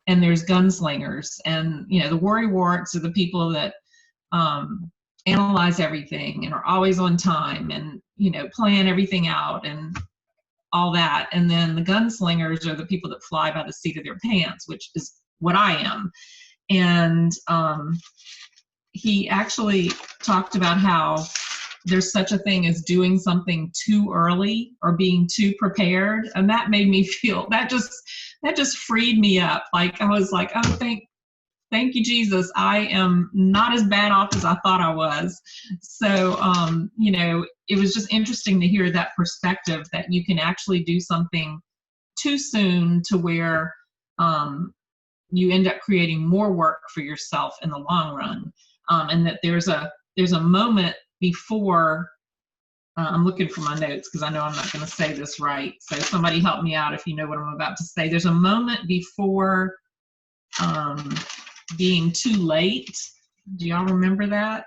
and there's gunslingers. And, the worrywarts are the people that analyze everything and are always on time and, plan everything out and all that. And then the gunslingers are the people that fly by the seat of their pants, which is what I am. And he actually talked about how there's such a thing as doing something too early or being too prepared. And that made me feel, that just freed me up. Like, I was like, oh, thank you, Jesus. I am not as bad off as I thought I was. So, it was just interesting to hear that perspective, that you can actually do something too soon to where you end up creating more work for yourself in the long run. And that there's a moment before, I'm looking for my notes because I know I'm not going to say this right. So somebody help me out if you know what I'm about to say. There's a moment before being too late. Do y'all remember that?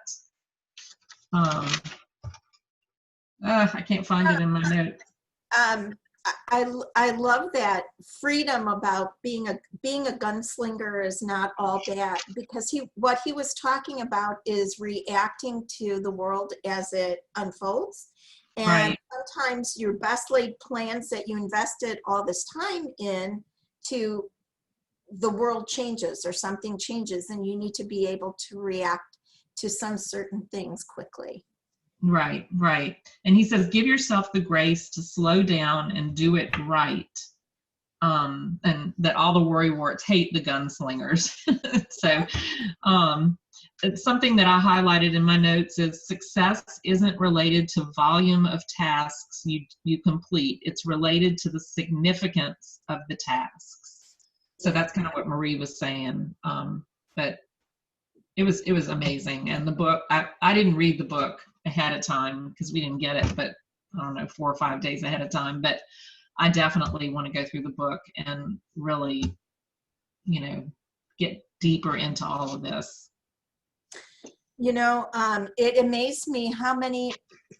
I can't find it in my notes. I love that freedom about being a gunslinger is not all bad, because what he was talking about is reacting to the world as it unfolds. And right. Sometimes your best laid plans that you invested all this time in, to the world changes or something changes, and you need to be able to react to some certain things quickly. Right. And he says, give yourself the grace to slow down and do it right. And that all the worrywarts hate the gunslingers. So it's something that I highlighted in my notes is success isn't related to volume of tasks you complete. It's related to the significance of the tasks. So that's kind of what Marie was saying. But it was amazing. And the book, I didn't read the book ahead of time because we didn't get it, but I don't know, 4 or 5 days ahead of time. But I definitely want to go through the book and really, get deeper into all of this. It amazed me how many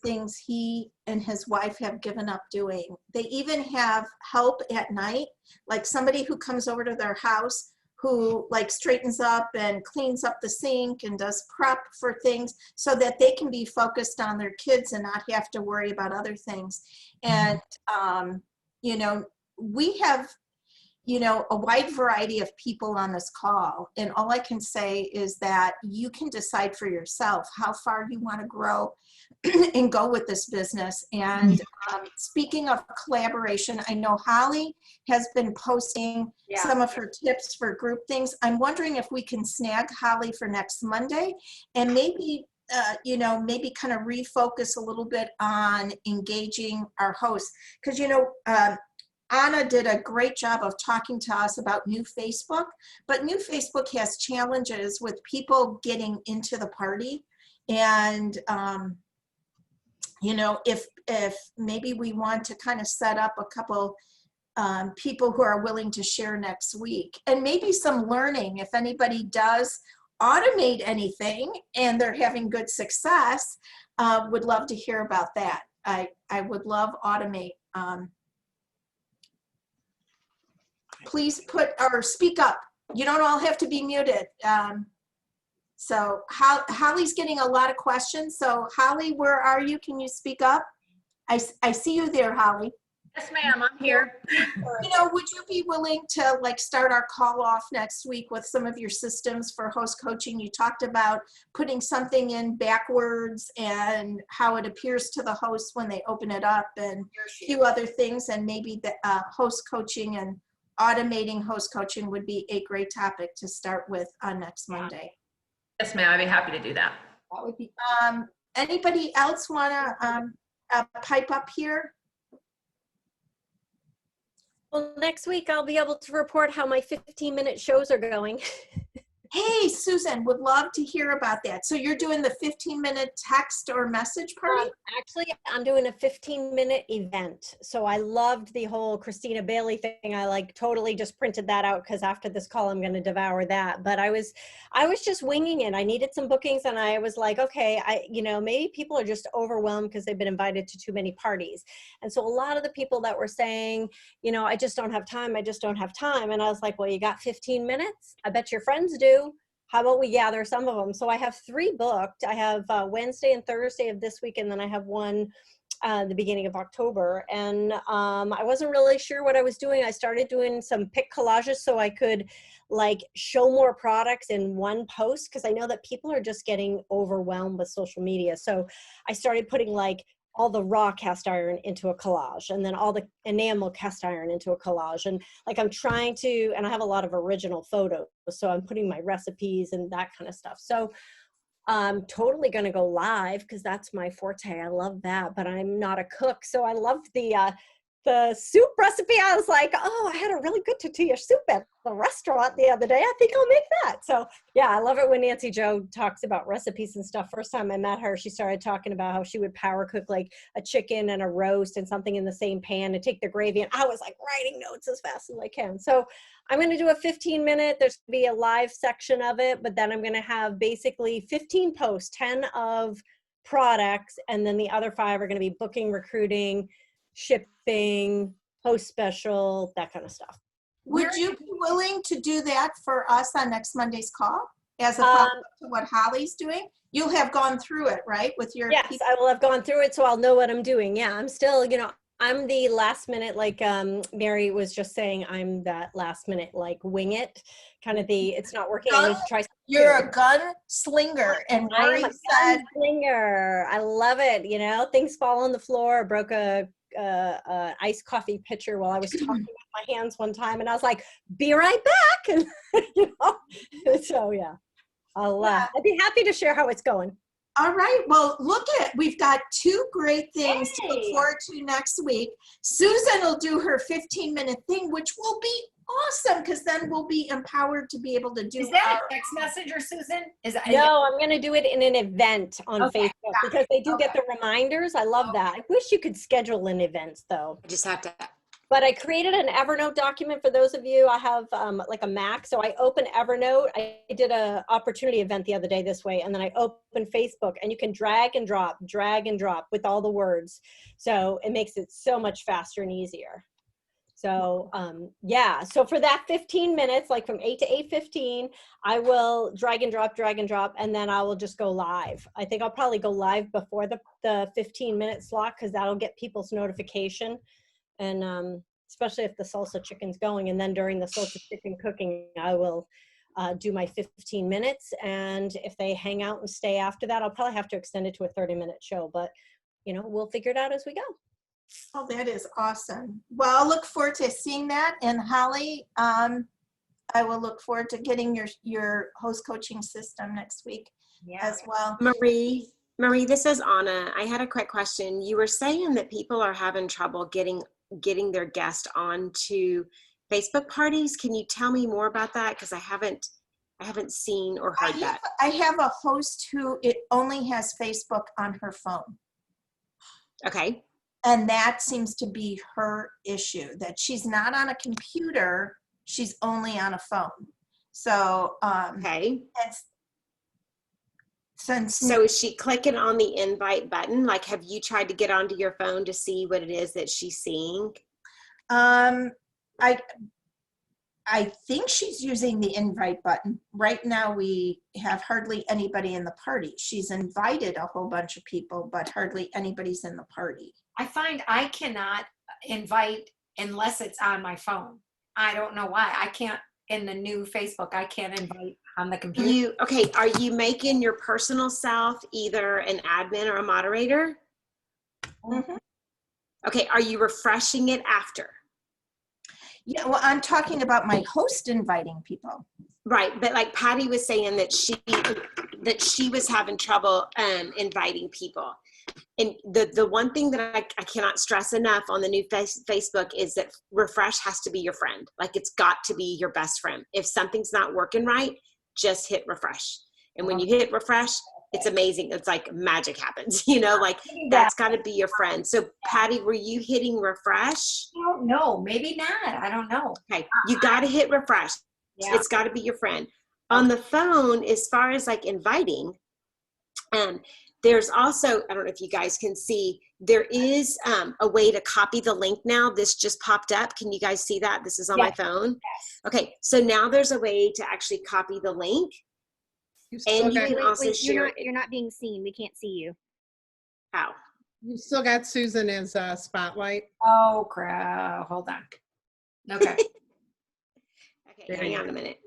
things he and his wife have given up doing. They even have help at night, like somebody who comes over to their house who like straightens up and cleans up the sink and does prep for things so that they can be focused on their kids and not have to worry about other things. And, we have a wide variety of people on this call. And all I can say is that you can decide for yourself how far you want to grow and go with this business. And speaking of collaboration, I know Holly has been posting some of her tips for group things. I'm wondering if we can snag Holly for next Monday and maybe maybe kind of refocus a little bit on engaging our hosts. Because, Anna did a great job of talking to us about new Facebook, but new Facebook has challenges with people getting into the party. And, if maybe we want to kind of set up a couple people who are willing to share next week, and maybe some learning, if anybody does automate anything and they're having good success, would love to hear about that. I would love automate. Please put or speak up. You don't all have to be muted. So Holly's getting a lot of questions. So Holly, where are you? Can you speak up? I see you there, Holly. Yes, ma'am, I'm here. Would you be willing to start our call off next week with some of your systems for host coaching? You talked about putting something in backwards and how it appears to the host when they open it up and a few other things, and maybe the host coaching and automating host coaching would be a great topic to start with on next Monday. Yes, ma'am, I'd be happy to do that. That would be. Anybody else want to pipe up here? Well, next week I'll be able to report how my 15-minute shows are going. Hey, Susan, would love to hear about that. So you're doing the 15-minute text or message party? Actually, I'm doing a 15-minute event. So I loved the whole Christina Bailey thing. I totally just printed that out because after this call, I'm going to devour that. But I was just winging it. I needed some bookings and I was like, okay, maybe people are just overwhelmed because they've been invited to too many parties. And so a lot of the people that were saying, I just don't have time. I just don't have time. And I was like, well, you got 15 minutes? I bet your friends do. How about we gather some of them? So I have 3 booked. I have Wednesday and Thursday of this week, and then I have one the beginning of October. And I wasn't really sure what I was doing. I started doing some pic collages so I could show more products in one post, because I know that people are just getting overwhelmed with social media. So I started putting all the raw cast iron into a collage, and then all the enamel cast iron into a collage. And I'm trying to, and I have a lot of original photos, so I'm putting my recipes and that kind of stuff. So I'm totally going to go live because that's my forte. I love that, but I'm not a cook. So I loved the soup recipe. I was like, oh, I had a really good tortilla soup at the restaurant the other day. I think I'll make that. So yeah, I love it when Nancy Jo talks about recipes and stuff. First time I met her, she started talking about how she would power cook a chicken and a roast and something in the same pan and take the gravy. And I was writing notes as fast as I can. So I'm going to do a 15-minute. There's going to be a live section of it, but then I'm going to have basically 15 posts, 10 of products, and then the other 5 are going to be booking, recruiting, shipping, post special, that kind of stuff. Would you be willing to do that for us on next Monday's call as a follow-up to what Holly's doing? You'll have gone through it, right? With your Yes, people? I will have gone through it, so I'll know what I'm doing. Yeah, I'm still, I'm the last minute, Mary was just saying, I'm that last minute, wing it, kind of it's not working. I need to try. You're a gun slinger, and Rory said, slinger. I love it. Things fall on the floor. I broke a iced coffee pitcher while I was talking with my hands one time, and I was like, be right back. And so yeah, I'd be happy to share how it's going. All right, well, look at it. We've got 2 great things to look forward to next week. Susan will do her 15-minute thing, which will be awesome, because then we'll be empowered to be able to do. Is that a text message, or Susan? No, I'm going to do it in an event on Facebook because they do get the reminders. I love that. I wish you could schedule an event though. I just have to But I created an Evernote document for those of you. I have like a Mac, so I open Evernote. I did a opportunity event the other day this way, and then I open Facebook, and you can drag and drop with all the words. So it makes it so much faster and easier. So yeah, so for that 15 minutes, like from 8 to 8:15, I will drag and drop, and then I will just go live. I think I'll probably go live before the 15-minute slot, because that'll get people's notification. And especially if the salsa chicken's going. And then during the salsa chicken cooking, I will do my 15 minutes. And if they hang out and stay after that, I'll probably have to extend it to a 30-minute show. But, you know, we'll figure it out as we go. Oh, that is awesome. Well, I'll look forward to seeing that. And Holly, I will look forward to getting your host coaching system next week as well. Marie, this is Anna. I had a quick question. You were saying that people are having trouble getting their guest onto Facebook parties. Can you tell me more about that? Because I haven't seen or heard that. I have a host who it only has Facebook on her phone. Okay. And that seems to be her issue, that she's not on a computer, she's only on a phone. So, okay. So is she clicking on the invite button? Like, have you tried to get onto your phone to see what it is that she's seeing? I think she's using the invite button. Right now we have hardly anybody in the party. She's invited a whole bunch of people, but hardly anybody's in the party. I find I cannot invite unless it's on my phone. I don't know why. I can't, in the new Facebook, I can't invite on the computer. Are you making your personal self either an admin or a moderator? Mm-hmm. Okay, are you refreshing it after? Yeah, well, I'm talking about my host inviting people. Right, but like Patty was saying that she was having trouble inviting people. And the one thing that I cannot stress enough on the new Facebook is that refresh has to be your friend. Like, it's got to be your best friend. If something's not working right, just hit refresh. And when you hit refresh, it's amazing. It's like magic happens, you know, like that's got to be your friend. So Patty, were you hitting refresh? I don't know. Maybe not. I don't know. Okay. You got to hit refresh. Yeah. It's got to be your friend. On the phone, as far as like inviting, there's also, I don't know if you guys can see, there is a way to copy the link now. This just popped up. Can you guys see that? This is on my phone. Yes. Okay. So now there's a way to actually copy the link. And you can also share it. You're not being seen. We can't see you. How? You still got Susan as spotlight. Oh, crap. Hold on. Okay. Okay, hang on a minute.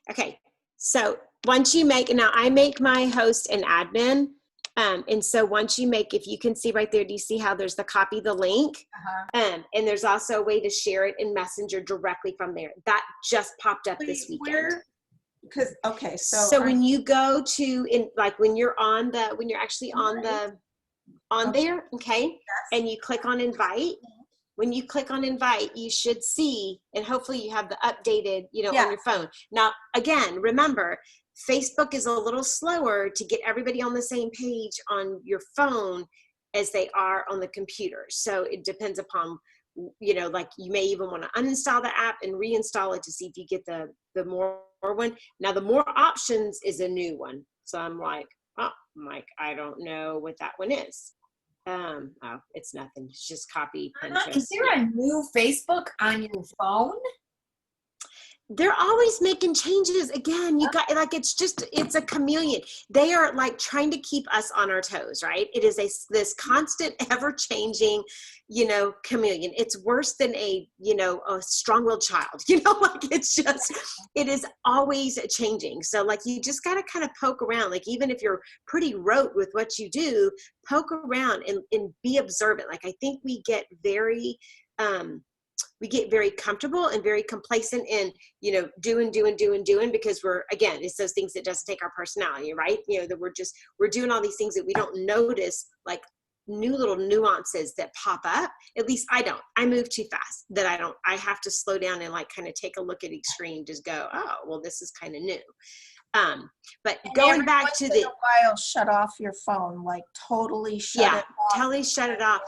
Okay, so once you now I make my host an admin. And so once you if you can see right there, do you see how there's the copy the link? And there's also a way to share it in Messenger directly from there. That just popped up this weekend. So when you go to when you're actually on there, okay, yes. And you click on invite. When you click on invite, you should see, and hopefully you have the updated, on your phone. Now, again, remember, Facebook is a little slower to get everybody on the same page on your phone as they are on the computer. So it depends upon, like you may even want to uninstall the app and reinstall it to see if you get the more one. Now, the more options is a new one. So I'm like, I don't know what that one is. Oh, it's nothing. It's just copy Pinterest. Is there a new Facebook on your phone? They're always making changes. Again, you got it's a chameleon. They are like trying to keep us on our toes, right? It is this constant, ever-changing, chameleon. It's worse than a strong-willed child, it is always changing. So like, you just got to kind of poke around. Like, even if you're pretty rote with what you do, poke around and be observant. Like, I think we get very comfortable and very complacent in, doing because it's those things that doesn't take our personality, right? That we're doing all these things that we don't notice, like new little nuances that pop up. At least I don't. I move too fast that I have to slow down and like kind of take a look at each screen, just go, oh, well, this is kind of new. But and going back to a while, shut off your phone, like totally shut it off. Totally shut it off.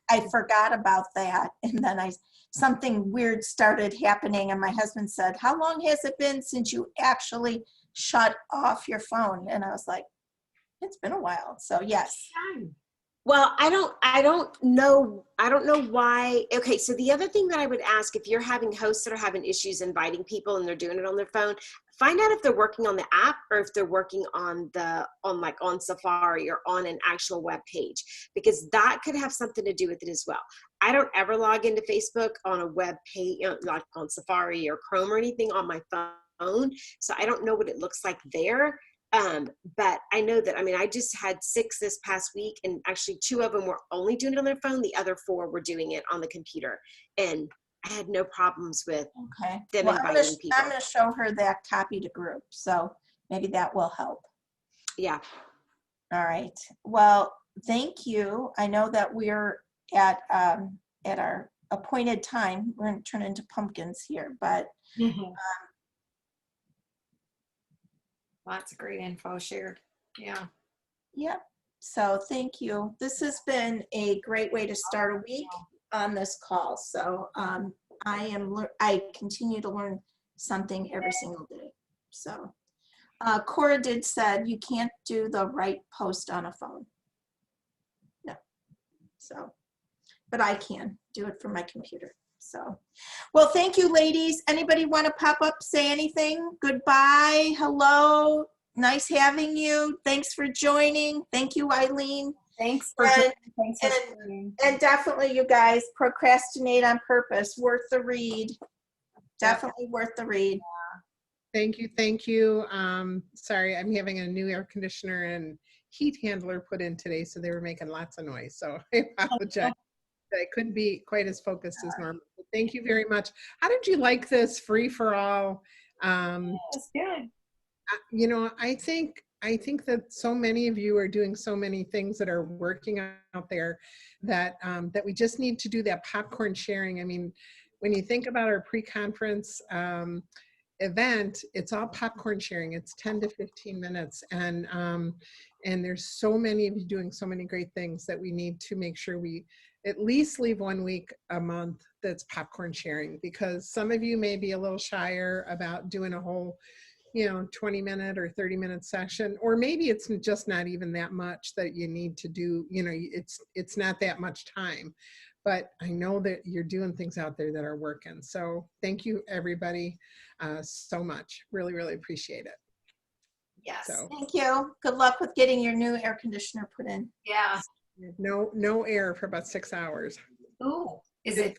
I forgot about that. And then something weird started happening and my husband said, how long has it been since you actually shut off your phone? And I was like, it's been a while. So yes. Well, I don't know why. Okay, so the other thing that I would ask, if you're having hosts that are having issues inviting people and they're doing it on their phone, find out if they're working on the app or if they're working on Safari or on an actual web page, because that could have something to do with it as well. I don't ever log into Facebook on a web page, like on Safari or Chrome or anything on my phone, so I don't know what it looks like there. But I know that, I just had 6 this past week, and actually 2 of them were only doing it on their phone. The other 4 were doing it on the computer, and I had no problems with them inviting people. I'm going to show her that copy to group, so maybe that will help. Yeah. All right. Well, thank you. I know that we're at our appointed time. We're going to turn into pumpkins here, but lots of great info shared. Yeah. Yep. So thank you. This has been a great way to start a week on this call. So I continue to learn something every single day. So Cora said you can't do the right post on a phone. No. So, but I can do it from my computer. So, well, thank you, ladies. Anybody want to pop up, say anything? Goodbye. Hello. Nice having you. Thanks for joining. Thank you, Eileen. Thanks for joining. And definitely, you guys, procrastinate on purpose. Worth the read. Definitely worth the read. Thank you. Thank you. Sorry, I'm having a new air conditioner and heat handler put in today, so they were making lots of noise. So I apologize. I couldn't be quite as focused as normal. But thank you very much. How did you like this free for all? It's good. You know, I think that so many of you are doing so many things that are working out there that that we just need to do that popcorn sharing. I mean, when you think about our pre-conference event, it's all popcorn sharing. It's 10 to 15 minutes, and there's so many of you doing so many great things that we need to make sure we at least leave 1 week a month that's popcorn sharing, because some of you may be a little shyer about doing a whole 20-minute or 30-minute session, or maybe it's just not even that much that you need to do. It's not that much time, but I know that you're doing things out there that are working. So thank you, everybody, so much. Really, really appreciate it. Yes. So, thank you. Good luck with getting your new air conditioner put in. Yeah. No air for about 6 hours. Ooh, is it?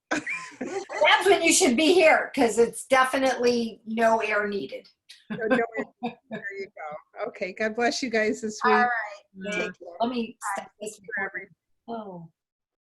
That's when you should be here, because it's definitely no air needed. There you go. Okay. God bless you guys this week. All right. Let me stop this recording. Oh.